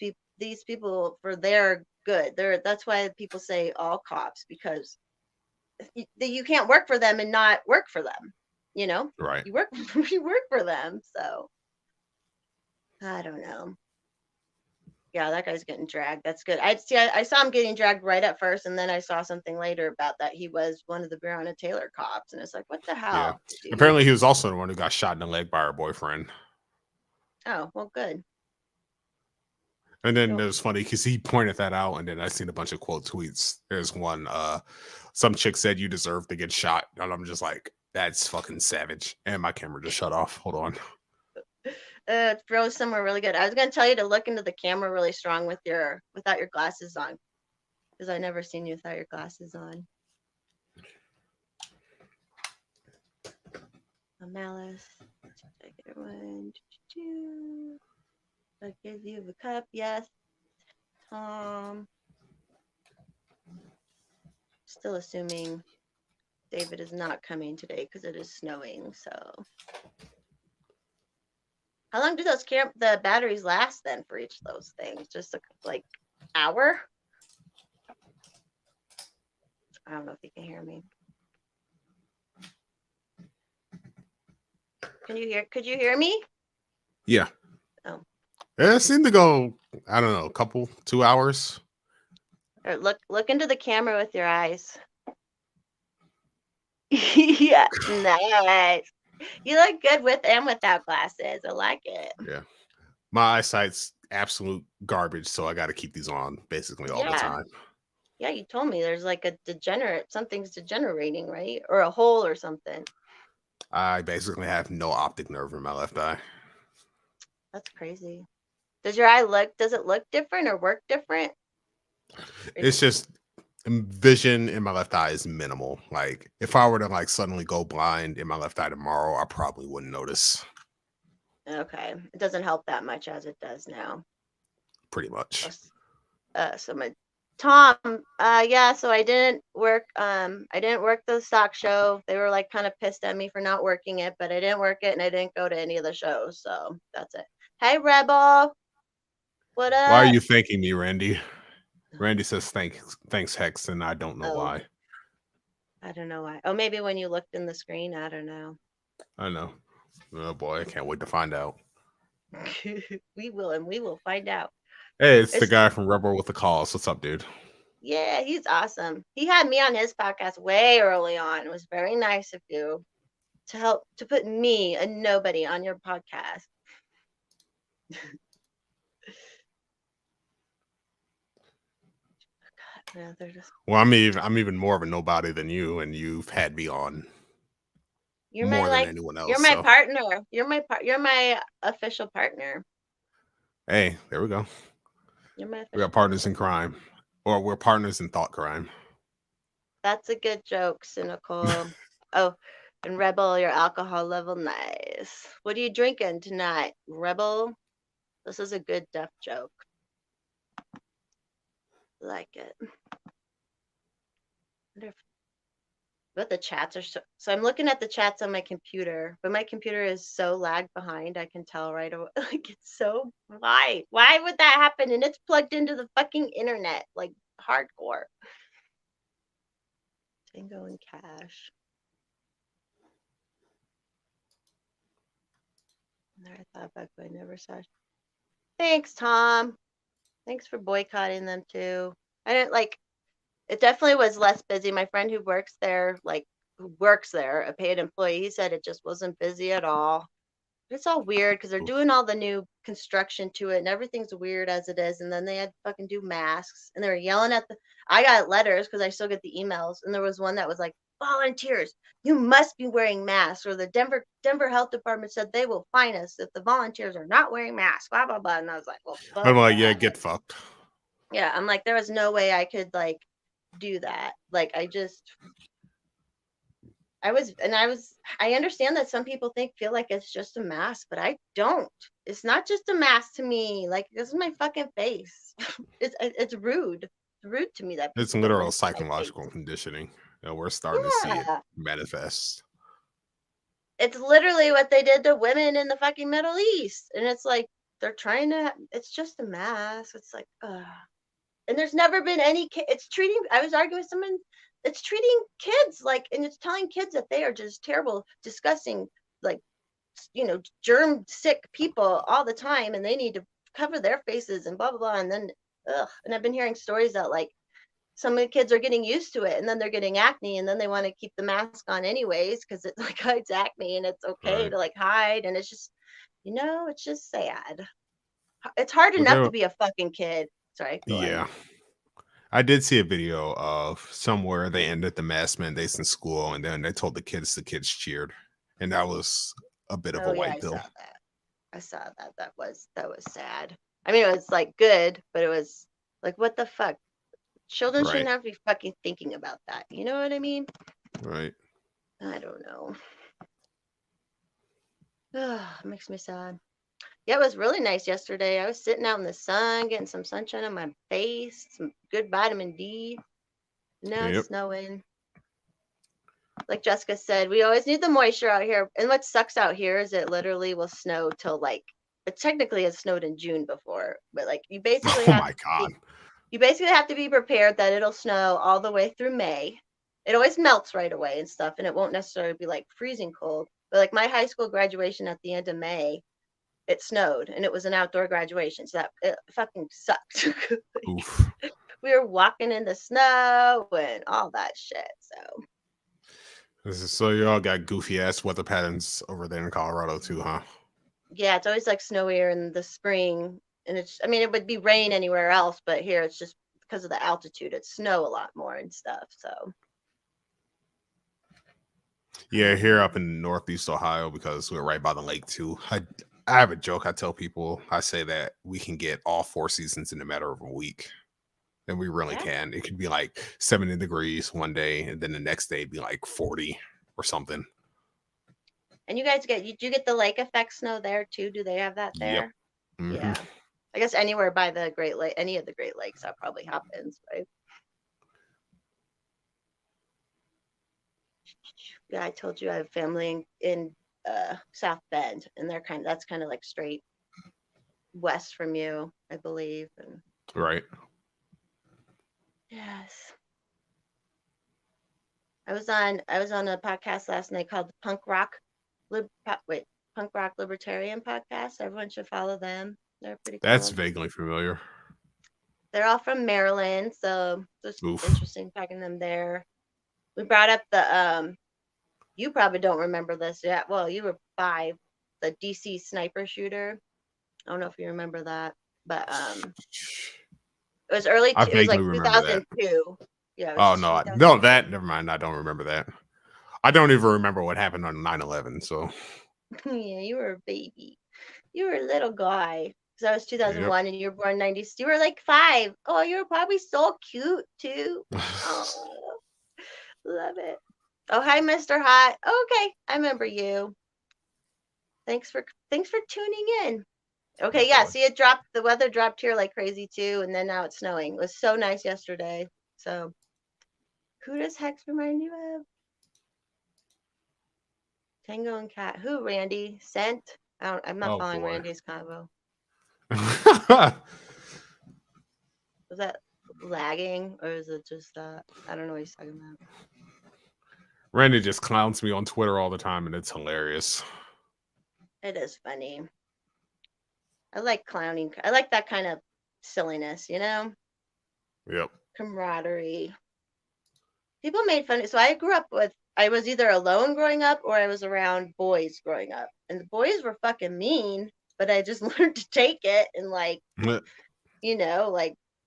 people for their good. That's why people say all cops, because you can't work for them and not work for them. Right. You work for them. So I don't know. Yeah, that guy's getting dragged. That's good. I saw him getting dragged right at first, and then I saw something later about that he was one of the Breonna Taylor cops, and it's like, what the hell? Yeah. Apparently, he was also the one who got shot in the leg by her boyfriend. Oh, well, good. And then it was funny because he pointed that out, and then I seen a bunch of quote tweets. There's one, some chick said you deserve to get shot, and I'm just like, that's fucking savage. And my camera just shut off. Hold on. It froze somewhere really good. I was gonna tell you to look into the camera really strong without your glasses on, because I never seen you without your glasses on. Malice, take one. I give you the cup, yes. Tom. Still assuming David is not coming today because it is snowing. So. How long do the batteries last then for each of those things? Just like hour? I don't know if you can hear me. Could you hear me? Yeah. Oh. It seemed to go, I don't know, 2 hours. Or look into the camera with your eyes. Yeah, nice. You look good with and without glasses. I like it. Yeah. My eyesight's absolute garbage, so I got to keep these on basically all the time. Yeah, you told me there's like something's degenerating, right? Or a hole or something. I basically have no optic nerve in my left eye. That's crazy. Does it look different or work different? It's just, vision in my left eye is minimal. Like if I were to like suddenly go blind in my left eye tomorrow, I probably wouldn't notice. Okay. It doesn't help that much as it does now. Pretty much. So my Tom, yeah, so I didn't work the stock show. They were like kind of pissed at me for not working it, but I didn't work it and I didn't go to any of the shows. So that's it. Hey Rebel. What up? Why are you thanking me, Randy? Randy says thanks, Hex, and I don't know why. I don't know why. Oh, maybe when you looked in the screen, I don't know. I know. Oh boy, I can't wait to find out. We will find out. Hey, it's the guy from Rebel with the Calls. What's up, dude? Yeah, he's awesome. He had me on his podcast way early on. It was very nice of you to help to put me, a nobody, on your podcast. Yeah, well, I'm even more of a nobody than you, and you've had me on. You're more than anyone else. You're my partner. You're my official partner. Hey, there we go. You're my we are partners in crime, or we're partners in thought crime. That's a good joke, cynical. Oh, and Rebel, your alcohol level nice. What are you drinking tonight, Rebel? This is a good deaf joke. Like it. But the chats are so I'm looking at the chats on my computer, but my computer is so lagged behind. I can tell right away. Like it's so why would that happen? And it's plugged into the fucking internet like hardcore. Tango and Cash. I thought back, but I never saw. Thanks, Tom. Thanks for boycotting them too. I didn't like. It definitely was less busy. My friend who works there, a paid employee, he said it just wasn't busy at all. It's all weird because they're doing all the new construction to it and everything's weird as it is. And then they had to fucking do masks and they were yelling at I got letters because I still get the emails. And there was one that was like, volunteers, you must be wearing masks. Or the Denver Health Department said they will fine us if the volunteers are not wearing masks, blah, blah, blah. And I was like, well, fuck I'm like, that. yeah, get fucked. Yeah, I'm like, there was no way I could like do that. Like I understand that some people feel like it's just a mask, but I don't. It's not just a mask to me. Like this is my fucking face. It's rude. It's rude to me that it's literal psychological conditioning that we're starting to see it manifest. It's literally what they did to women in the fucking Middle East. And it's like they're trying to it's just a mask. It's like and there's never been any I was arguing with someone, it's treating kids like, and it's telling kids that they are just terrible, disgusting, like, germ sick people all the time, and they need to cover their faces and blah, blah, blah. And then, and I've been hearing stories that like some of the kids are getting used to it and then they're getting acne and then they want to keep the mask on anyways because it like hides acne and it's okay to like hide. And it's just, it's just sad. It's hard enough to be a fucking kid. Sorry. Yeah. I did see a video of somewhere they ended the mask mandates in school and then they told the kids cheered. And that was a bit of a white pill. I saw that. That was sad. I mean, it was like good, but it was like, what the fuck? Children shouldn't have to be fucking thinking about that. You know what I mean? Right. I don't know. It makes me sad. Yeah, it was really nice yesterday. I was sitting out in the sun, getting some sunshine on my face, some good vitamin D. Now it's snowing. Like Jessica said, we always need the moisture out here. And what sucks out here is it literally will snow till it technically has snowed in June before, but like you basically you basically have to be prepared that it'll snow all the way through May. It always melts right away and stuff, and it won't necessarily be like freezing cold. But like my high school graduation at the end of May, it snowed and it was an outdoor graduation. So that it fucking sucked. We were walking in the snow and all that shit. So you all got goofy ass weather patterns over there in Colorado too, huh? Yeah, it's always like snowier in the spring. And it would be rain anywhere else, but here it's just because of the altitude, it's snow a lot more and stuff. So yeah, here up in Northeast Ohio, because we're right by the lake too. I have a joke I tell people. I say that we can get all 4 seasons in a matter of a week. and we really Yeah. can. It could be like 70 degrees one day, and then the next day be like 40 or something. And you guys do you get the lake effect snow there too? Do they have that Yep. there? Mhm. Yeah. I guess anywhere by the Great Lake, any of the Great Lakes, that probably happens, right? Yeah, I told you I have family in South Bend, and that's kind of like straight west from you, I believe. And Right. yes, I was on a podcast last night called Punk Rock Punk Rock Libertarian Podcast. Everyone should follow them. They're pretty That's cool. vaguely familiar. They're all from Maryland, so just Oof. interesting talking to them there. We brought up the you probably don't remember this yet. Well, you were 5, the DC sniper shooter. I don't know if you remember that, but it was I it was vaguely like remember that. 2002. Yeah, it Oh was no, 2002. never mind. I don't remember that. I don't even remember what happened on 9/11. So Yeah, you were a baby. You were a little guy. Because I was yep. 2001 and you were born 90. You were like 5. Oh, you were probably so cute too. Oh, love it. Oh, hi, Mr. Hot. Okay, I remember you. Thanks for tuning in. Okay, yeah. See, the weather dropped here like crazy too, and then now it's snowing. It was so nice yesterday. So, who does Hex remind you of? Tango and Cat. Who? Randy? Scent? I'm not Oh following boy. Randy's convo. Was that lagging or is it just I don't know what he's talking about. Randy just clowns me on Twitter all the time, and it's hilarious. It is funny. I like clowning. I like that kind of silliness, Yep. camaraderie. People made fun. So I was either alone growing up or I was around boys growing up. And the boys were fucking mean, but I just learned to take it and like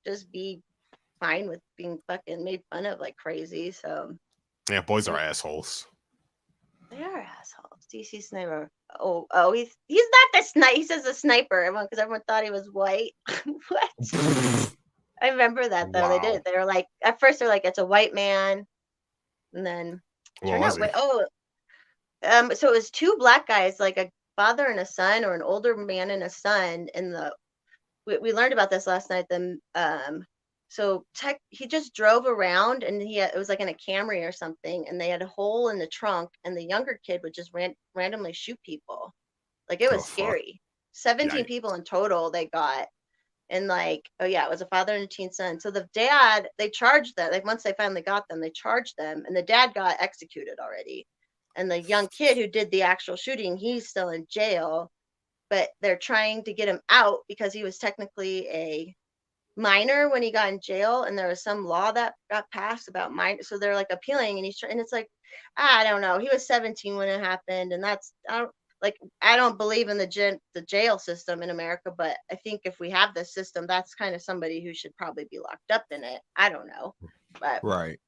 just be fine with being fucking made fun of like crazy. So yeah, boys are assholes. They are assholes. DC sniper. Oh, he's not the sniper. He says a sniper because everyone thought he was white. What? I remember that though. They did. They were like, at first they're like, it's a white man, and then turned out. So it was 2 black guys, like a father and a son, or an older man and a son. And we learned about this last night. So he just drove around and it was like in a Camry or something, and they had a hole in the trunk, and the younger kid would just randomly shoot people. Like it was scary. 17 people in total they got. And like, oh yeah, it was a father and a teen son. So the dad, they charged them. Like once they finally got them, they charged them, and the dad got executed already. And the young kid who did the actual shooting, he's still in jail, but they're trying to get him out because he was technically a minor when he got in jail, and there was some law that got passed about minor. So they're like appealing, and it's like, I don't know. He was 17 when it happened, and I don't believe in the jail system in America, but I think if we have this system, that's kind of somebody who should probably be locked up in it. I don't know, but right.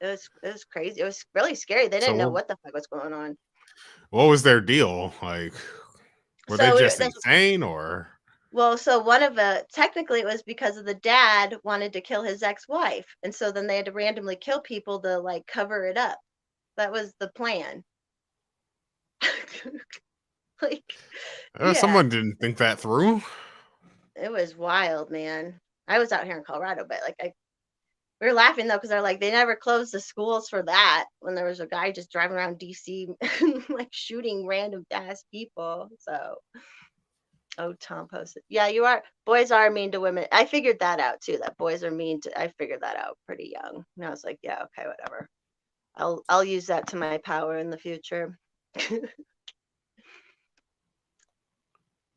It was crazy. It was really scary. They didn't know what the fuck was going on. What was their deal? Like, were they just insane or? Well, so technically it was because of the dad wanted to kill his ex-wife. And so then they had to randomly kill people to like cover it up. That was the plan. Like, someone didn't think that through. It was wild, man. I was out here in Colorado, but like we were laughing though, because they're like, they never closed the schools for that when there was a guy just driving around DC like shooting random ass people. So Tom posted. Yeah, boys are mean to women. I figured that out too, that boys are mean to, I figured that out pretty young. And I was like, yeah, okay, whatever. I'll use that to my power in the future.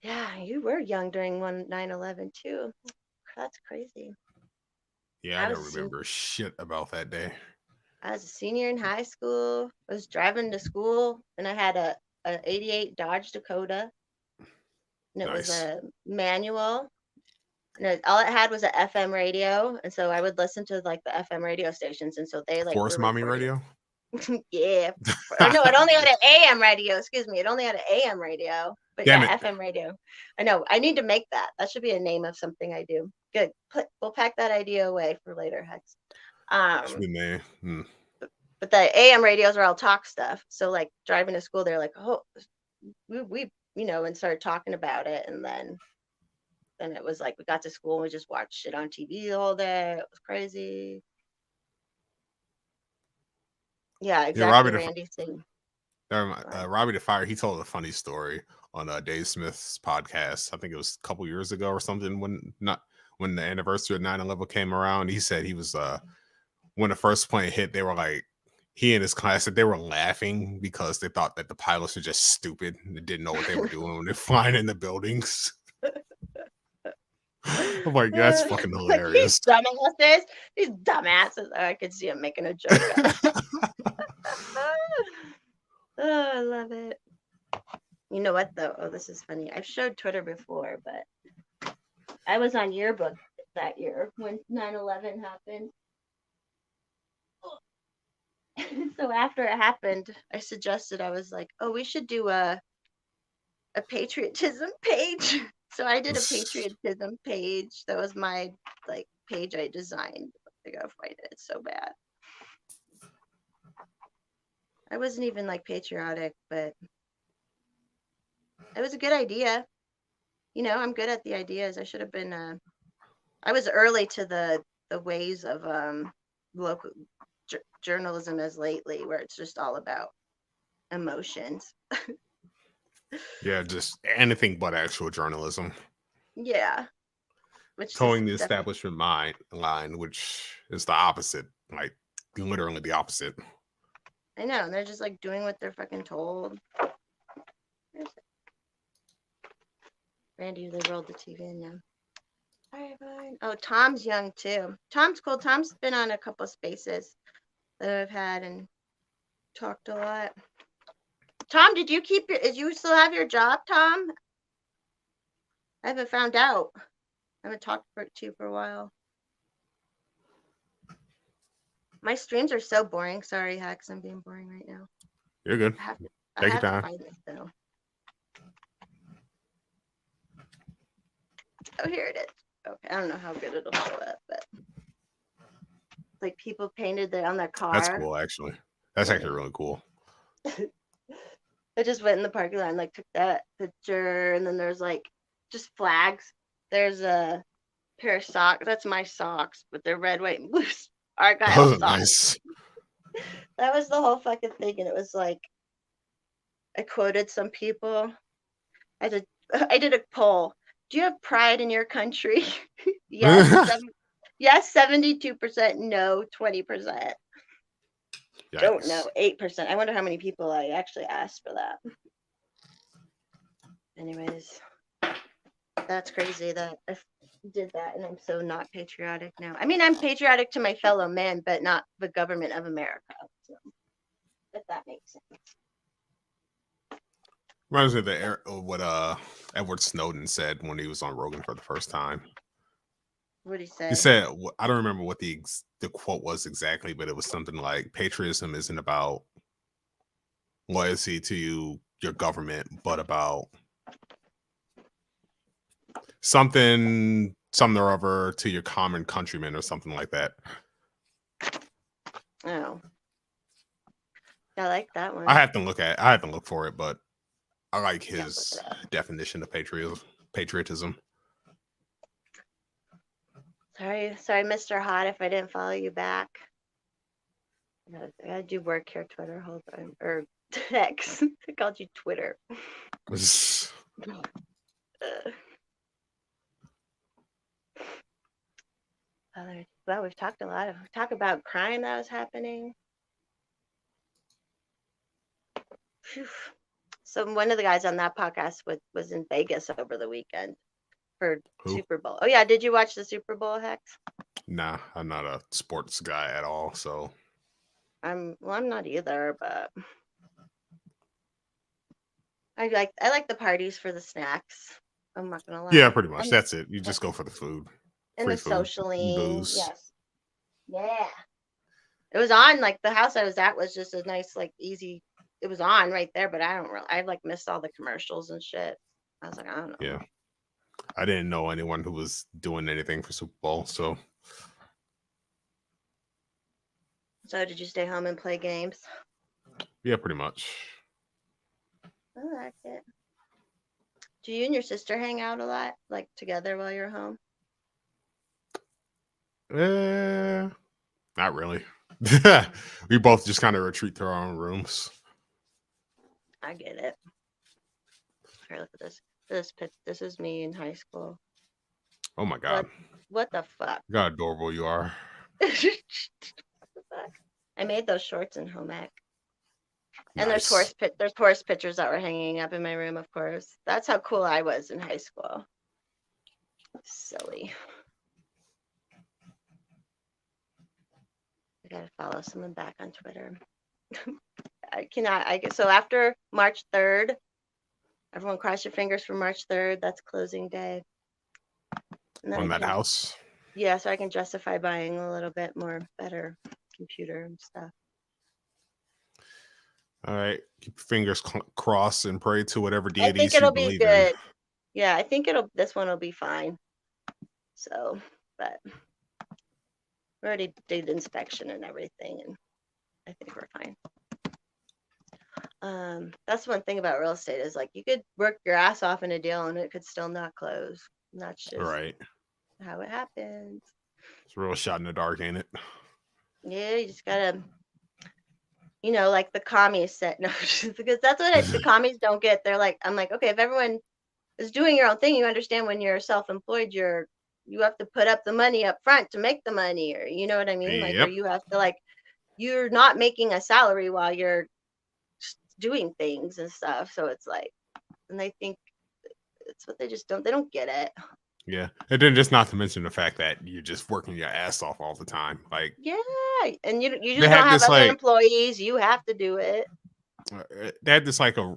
Yeah, you were young during 9/11 too. That's crazy. Yeah, I don't remember shit about that day. I was a senior in high school. I was driving to school, and I had a 88 Dodge Dakota. And it was a manual. And all it had was an FM radio. And so I would listen to like the FM radio stations. And so they like Forest Mommy radio? Yeah. No, it only had an AM radio. Excuse me. It only had an AM radio. But FM radio. I know. I need to make that. That should be a name of something I do. Good. We'll pack that idea away for later, Hex. Sweet man. But the AM radios are all talk stuff. So like driving to school, they're like, oh, we and started talking about it, and then it was like we got to school and we just watched shit on TV the whole day. It was crazy. Yeah, exactly. Randy's thing. Robbie the Fire, he told a funny story on Dave Smith's podcast. I think it was a couple years ago or something when the anniversary of 9/11 came around. He said he was when the first plane hit, they were like, he and his class said they were laughing because they thought that the pilots were just stupid and they didn't know what they were doing when they're flying in the buildings. I'm like, that's fucking hilarious. These dumbasses. I could see him making a joke. Oh, I love it. You know what though? Oh, this is funny. I've showed Twitter before, but I was on Yearbook that year when 9/11 happened. So after it happened, I suggested, I was like, oh, we should do a patriotism page. So I did a patriotism page. That was my like page I designed. I gotta find it. It's so bad. I wasn't even like patriotic, but it was a good idea. I'm good at the ideas. I should have been. I was early to the ways of local journalism as lately, where it's just all about emotions. Yeah, just anything but actual journalism. Yeah. Towing the establishment line, which is the opposite, like literally the opposite. I know, and they're just like doing what they're fucking told. Randy, they rolled the TV in now. All right, fine. Oh, Tom's young too. Tom's cool. Tom's been on a couple spaces that I've had and talked a lot. Tom, did you still have your job, Tom? I haven't found out. I haven't talked to you for a while. My streams are so boring. Sorry, Hex, I'm being boring right now. You're good. Take your time. Find this, though. Oh, here it is. Okay, I don't know how good it'll show up, but like people painted on their car. That's cool, actually. That's actually really cool. I just went in the parking lot and like took that picture, and then there's like just flags. There's a pair of socks. That's my socks, but they're red, white, and blue. Argyle socks. Nice. That was the whole fucking thing, and it was like I quoted some people. I did a poll. Do you have pride in your country? Yes. Yes, 72%. No, 20%. Yikes. Don't know, 8%. I wonder how many people I actually asked for that. Anyways, that's crazy that I did that, and I'm so not patriotic now. I mean, I'm patriotic to my fellow men, but not the government of America. So, if that makes sense. Reminds me of what Edward Snowden said when he was on Rogan for the first time. What did he say? He said, I don't remember what the quote was exactly, but it was something like, patriotism isn't about loyalty to your government, but about something or other to your common countrymen or something like that. Oh. I like that one. I have to look for it, but I like his definition of patriotism. Sorry, Mr. Hot, if I didn't follow you back. I gotta do work here, Twitter. Hold on. Or X. I called you Twitter. Well, we've talked a lot. We talked about crime that was happening. Whew. So one of the guys on that podcast was in Vegas over the weekend for Super Bowl. Oh yeah, did you watch the Super Bowl, Hex? Nah, I'm not a sports guy at all, so I'm not either, but I like the parties for the snacks. I'm not gonna lie. Yeah, pretty much. That's it. You just go for the food. And the socially, yes. Yeah. It was on, like the house I was at was just a nice, like easy, it was on right there, but I like missed all the commercials and shit. I was like, I don't know. Yeah. I didn't know anyone who was doing anything for Super Bowl. So did you stay home and play games? yeah, pretty much. I like it. Do you and your sister hang out a lot, like together while you're home? Not really. We both just kind of retreat to our own rooms. I get it. Here, look at this. This is me in high school. Oh my god. What the fuck? Look how adorable you are. What the fuck? I made those shorts in home ec. And Nice. there's horse pictures that were hanging up in my room, of course. That's how cool I was in high school. Silly. I gotta follow someone back on Twitter. So after March 3rd, everyone cross your fingers for March 3rd. That's closing day. And then On that house. Yeah, so I can justify buying a little bit more better computer and stuff. All right, keep your fingers crossed and pray to whatever deities I think you it'll be believe good. in. Yeah, I think this one will be fine. So, but we already did inspection and everything, and I think we're fine. That's one thing about real estate is like you could work your ass off in a deal and it could still not close. And that's just Right. how it happens. It's a real shot in the dark, ain't it? Yeah, you just gotta, like the commies said, no, because that's what the commies don't get. They're like, I'm like, okay, if everyone is doing your own thing, you understand when you're self-employed, you have to put up the money up front to make the money, or you know what I mean? Like, or you have to you're not making a salary while you're doing things and stuff. So it's like, and they think it's what they don't get it. Yeah. And then just not to mention the fact that you're just working your ass off all the time. Like, yeah. And you just don't have other employees. You have to do it. They had this like a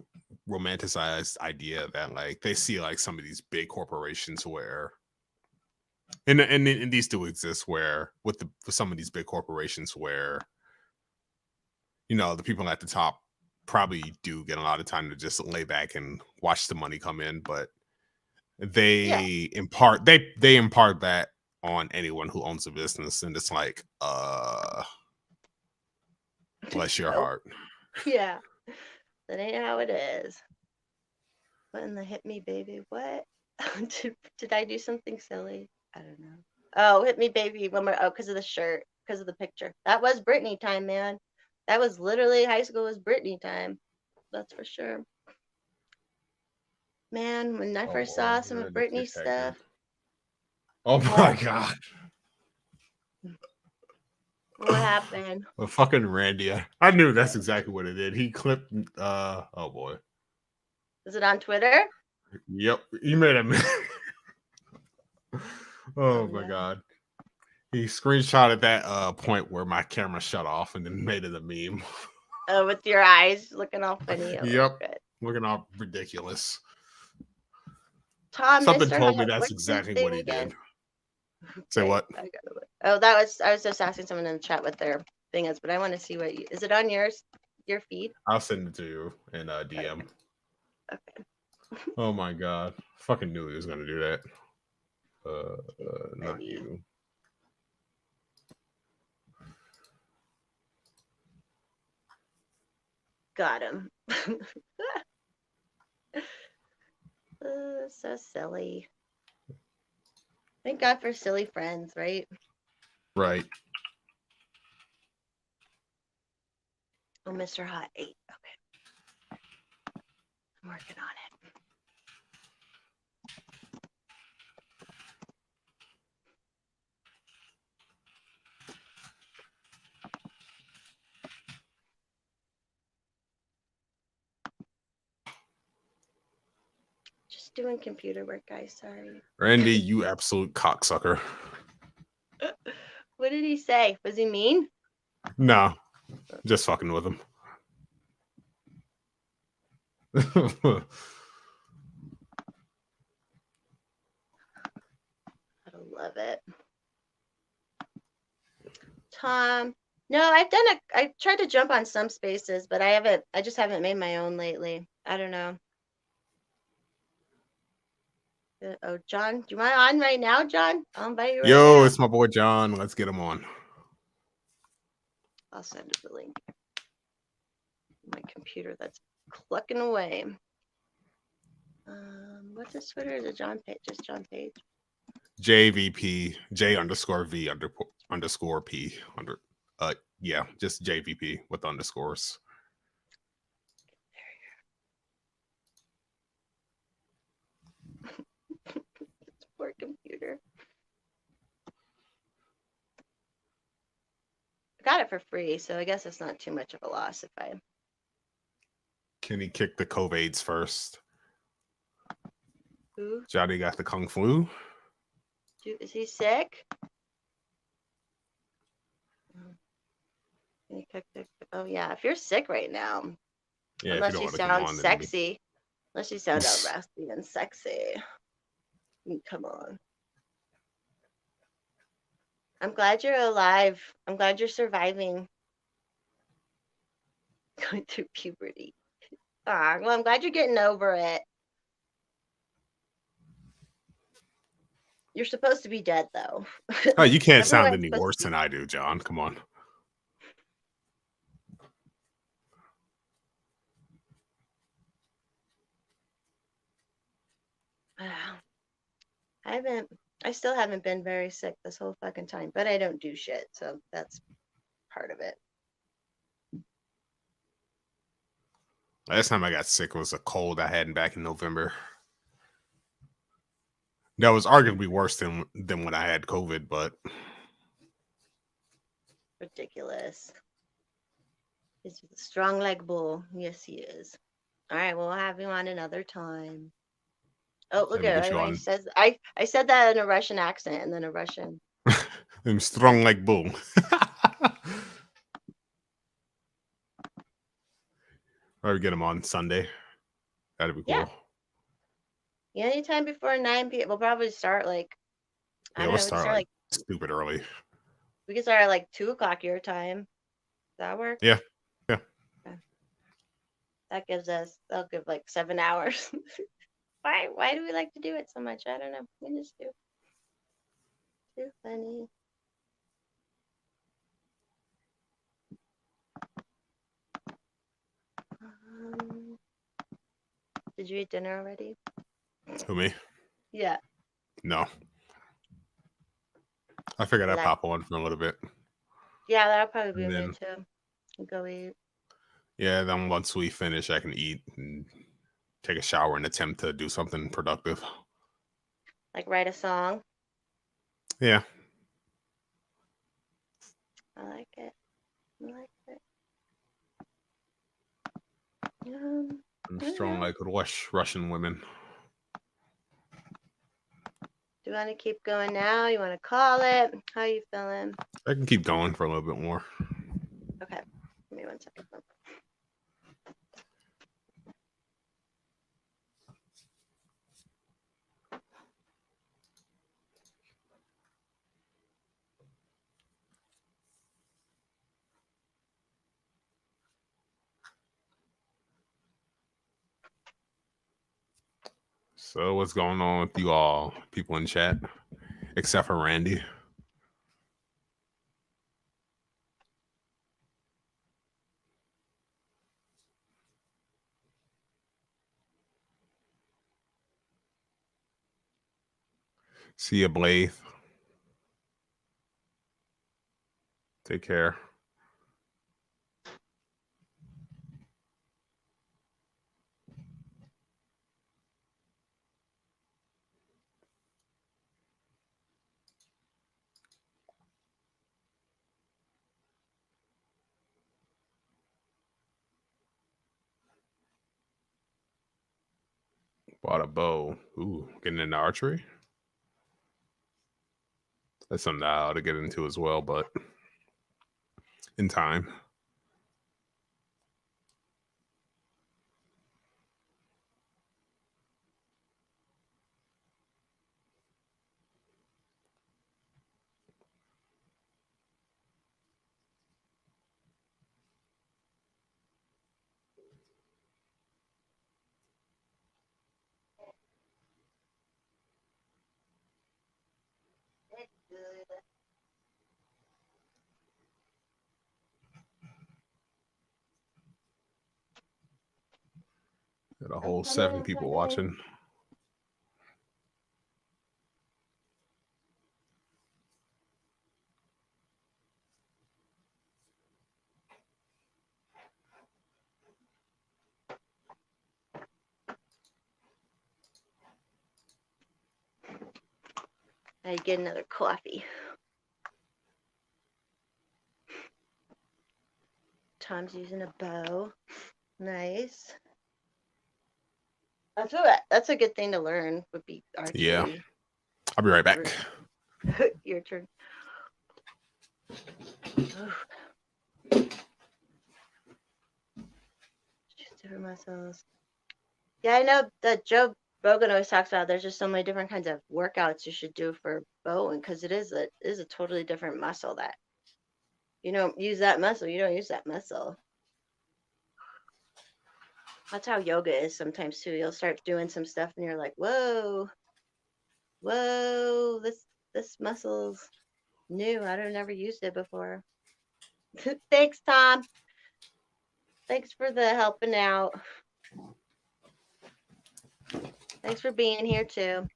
romanticized idea that like they see like some of these big corporations where and these do exist where with some of these big corporations where the people at the top probably do get a lot of time to just lay back and watch the money come in, but they impart that on anyone who owns a business, and it's like bless your heart. Yeah, that ain't how it is. What in the hit me baby? What? did I do something silly? I don't know. Oh, hit me baby one more. Oh, because of the shirt, because of the picture. That was Britney time, man. That was literally high school was Britney time. That's for sure. Man, when I first saw some of Britney stuff. Oh my god. What happened? Well, fucking Randy. I knew that's exactly what it did. He clipped oh boy. Is it on Twitter? Yep. He made a oh my god. He screenshotted that point where my camera shut off and then made it a meme. Oh, with your eyes looking all funny. Yep. Looking all ridiculous. Tom, something told me that's exactly what he did. Say what? Oh, I was just asking someone in the chat what their thing is, but I want to see what is it on your feed? I'll send it to you in DM. Okay. Oh my god. Fucking knew he was gonna do that. Not you. Got him. So silly. Thank God for silly friends, right? Right. Oh, Mr. Hot 8. Okay. I'm working on it. Just doing computer work, guys. Sorry. Randy, you absolute cocksucker. What did he say? Was he mean? No. Just fucking with him. I love it. Tom. No, I tried to jump on some spaces, but I just haven't made my own lately. I don't know. Oh, John, do you want on right now, John? I'll invite you right Yo, now. it's my boy John. Let's get him on. I'll send the link. My computer that's clucking away. What's his Twitter? Is it John Page? Just John Page? JVP J_underscore P under yeah, just JVP with underscores. Poor computer. I got it for free, so I guess it's not too much of a loss if I. Can he kick the COVIDs first? Who? Johnny got the Kung Flu. Is he sick? Oh yeah, if you're sick right now, Yeah, unless if you you don't want to come sound on, sexy, unless you sound all raspy and sexy, come on. I'm glad you're alive. I'm glad you're surviving. Going through puberty. Well, I'm glad you're getting over it. You're supposed to be dead, though. Oh, you can't sound Everyone's any supposed worse to be. than I do, John. Come on. I still haven't been very sick this whole fucking time, but I don't do shit, so that's part of it. Last time I got sick was a cold I had back in November. That was arguably worse than when I had COVID, but Ridiculous. He's a strong like bull. Yes, he is. All right, we'll have him on another time. Oh, look at it. I says I said that in a Russian accent and then a Russian. I'm strong like bull. Or we get him on Sunday. That'd be cool. Yeah, anytime before 9 p.m. We'll probably start like we'll start like stupid early. We can start at like 2 o'clock your time. Does that work? Yeah. Yeah. Okay. That'll give like 7 hours. Why do we like to do it so much? I don't know. We just do. Too funny. Did you eat dinner already? Who, me? Yeah. No. I figured I'd pop on for a little bit. Yeah, that'll probably be me too. Go eat. Yeah, then once we finish, I can eat and take a shower and attempt to do something productive. Like write a song? Yeah. I like it. I'm strong like Russian women. Do you want to keep going now? You want to call it? How are you feeling? I can keep going for a little bit more. Okay. Give me 1 second. So what's going on with you all, people in chat, except for Randy? See you, Blythe. Take care. Bought a bow. Ooh, getting into archery. That's something I ought to get into as well, but in time. Got a whole 7 people watching. I get another coffee. Tom's using a bow. Nice. That's a good thing to learn. Would be archery. Yeah. I'll be right back. Your turn. Different muscles. Yeah, I know that Joe Rogan always talks about there's just so many different kinds of workouts you should do for bowing because it is a totally different muscle that you don't use that muscle. You don't use that muscle. That's how yoga is sometimes too. You'll start doing some stuff and you're like, whoa, this muscle's new. I've never used it before. Thanks, Tom. Thanks for the helping out. Thanks for being here too.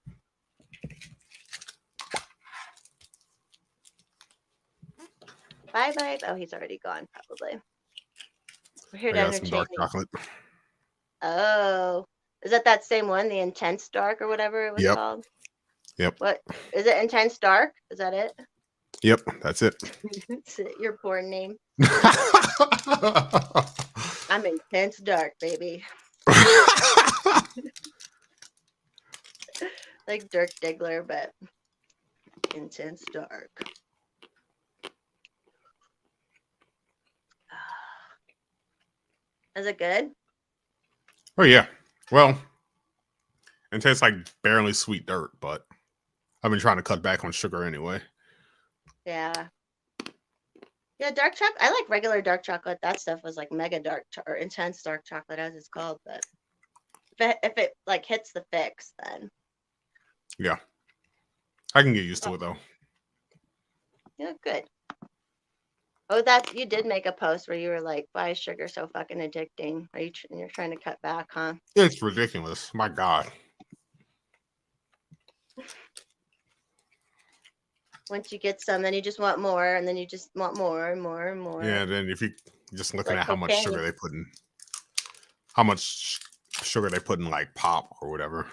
Bye bye. Oh, he's already gone probably. We're here to entertain some dark chocolate. Oh, is that same one, the Intense Dark or whatever it was called? Yep. What is it? Intense Dark? Is that it? Yep, that's it. It's your porn name. I'm Intense Dark, baby. Like Dirk Diggler, but Intense Dark. Is it good? Oh yeah. Well, it tastes like barely sweet dirt, but I've been trying to cut back on sugar anyway. Yeah. Yeah, dark chocolate. I like regular dark chocolate. That stuff was like mega dark or intense dark chocolate, as it's called. But if it like hits the fix, then yeah, I can get used to it though. Yeah, good. Oh, you did make a post where you were like, "Why is sugar so fucking addicting?" You're trying to cut back, huh? It's ridiculous. My God. Once you get some, then you just want more, and then you just want more and more and more. Yeah, then if you just looking at how much sugar they put in, how much sugar they put in like pop or whatever.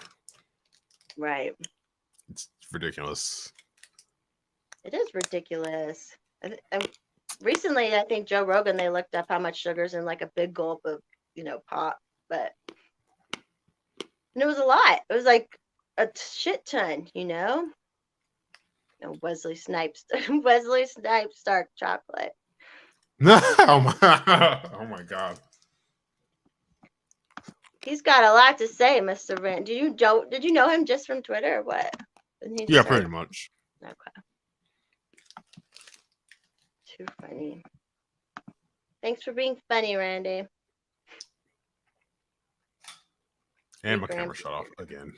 Right. It's ridiculous. It is ridiculous. Recently, I think Joe Rogan, they looked up how much sugar's in like a big gulp of, pop, and it was a lot. It was like a shit ton, Wesley Snipes dark chocolate. Oh my God. He's got a lot to say, Mr. Rand. Did you know him just from Twitter or what? Yeah, pretty much. Okay. Too funny. Thanks for being funny, Randy. And my camera shut off again.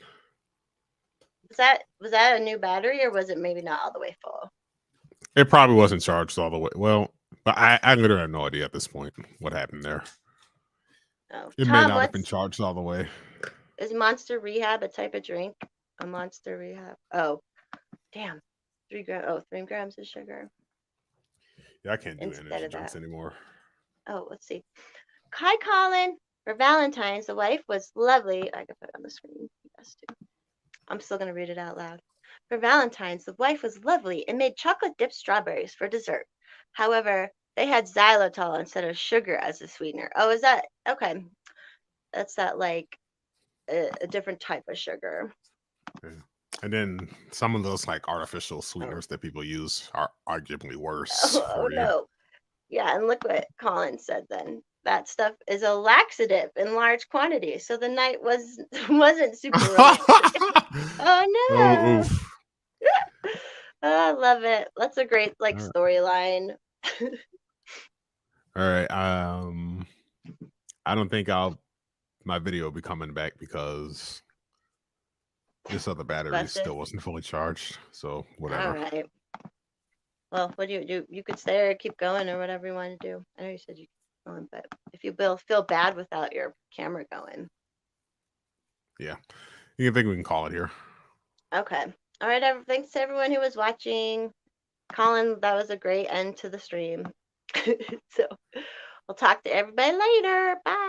Was that a new battery or was it maybe not all the way full? It probably wasn't charged all the way. Well, but I literally have no idea at this point what happened there. Oh, it may not have been charged all the way. Is Monster Rehab a type of drink? A Monster Rehab. Oh, damn. 3 grams. Oh, 3 grams of sugar. Yeah, I can't do energy drinks anymore. Oh, let's see. Hi, Colin. For Valentine's, the wife was lovely. I can put it on the screen. Yes, too. I'm still going to read it out loud. For Valentine's, the wife was lovely and made chocolate-dipped strawberries for dessert. However, they had xylitol instead of sugar as a sweetener. Oh, is that? Okay. That's that, like, a different type of sugar. Yeah. And then some of those, like, artificial sweeteners that people use are arguably worse for you. No. Yeah, and look what Colin said then. That stuff is a laxative in large quantities, so the night wasn't super romantic. Oh no! Oh, I love it. That's a great storyline. All right. I don't think my video will be coming back because this other battery still wasn't fully charged. So whatever. All right. Well, what do you do? You could stay or keep going or whatever you want to do. I know you said you keep going, but if you feel bad without your camera going. Yeah. You think we can call it here? Okay. All right. Thanks to everyone who was watching. Colin, that was a great end to the stream. So we'll talk to everybody later. Bye.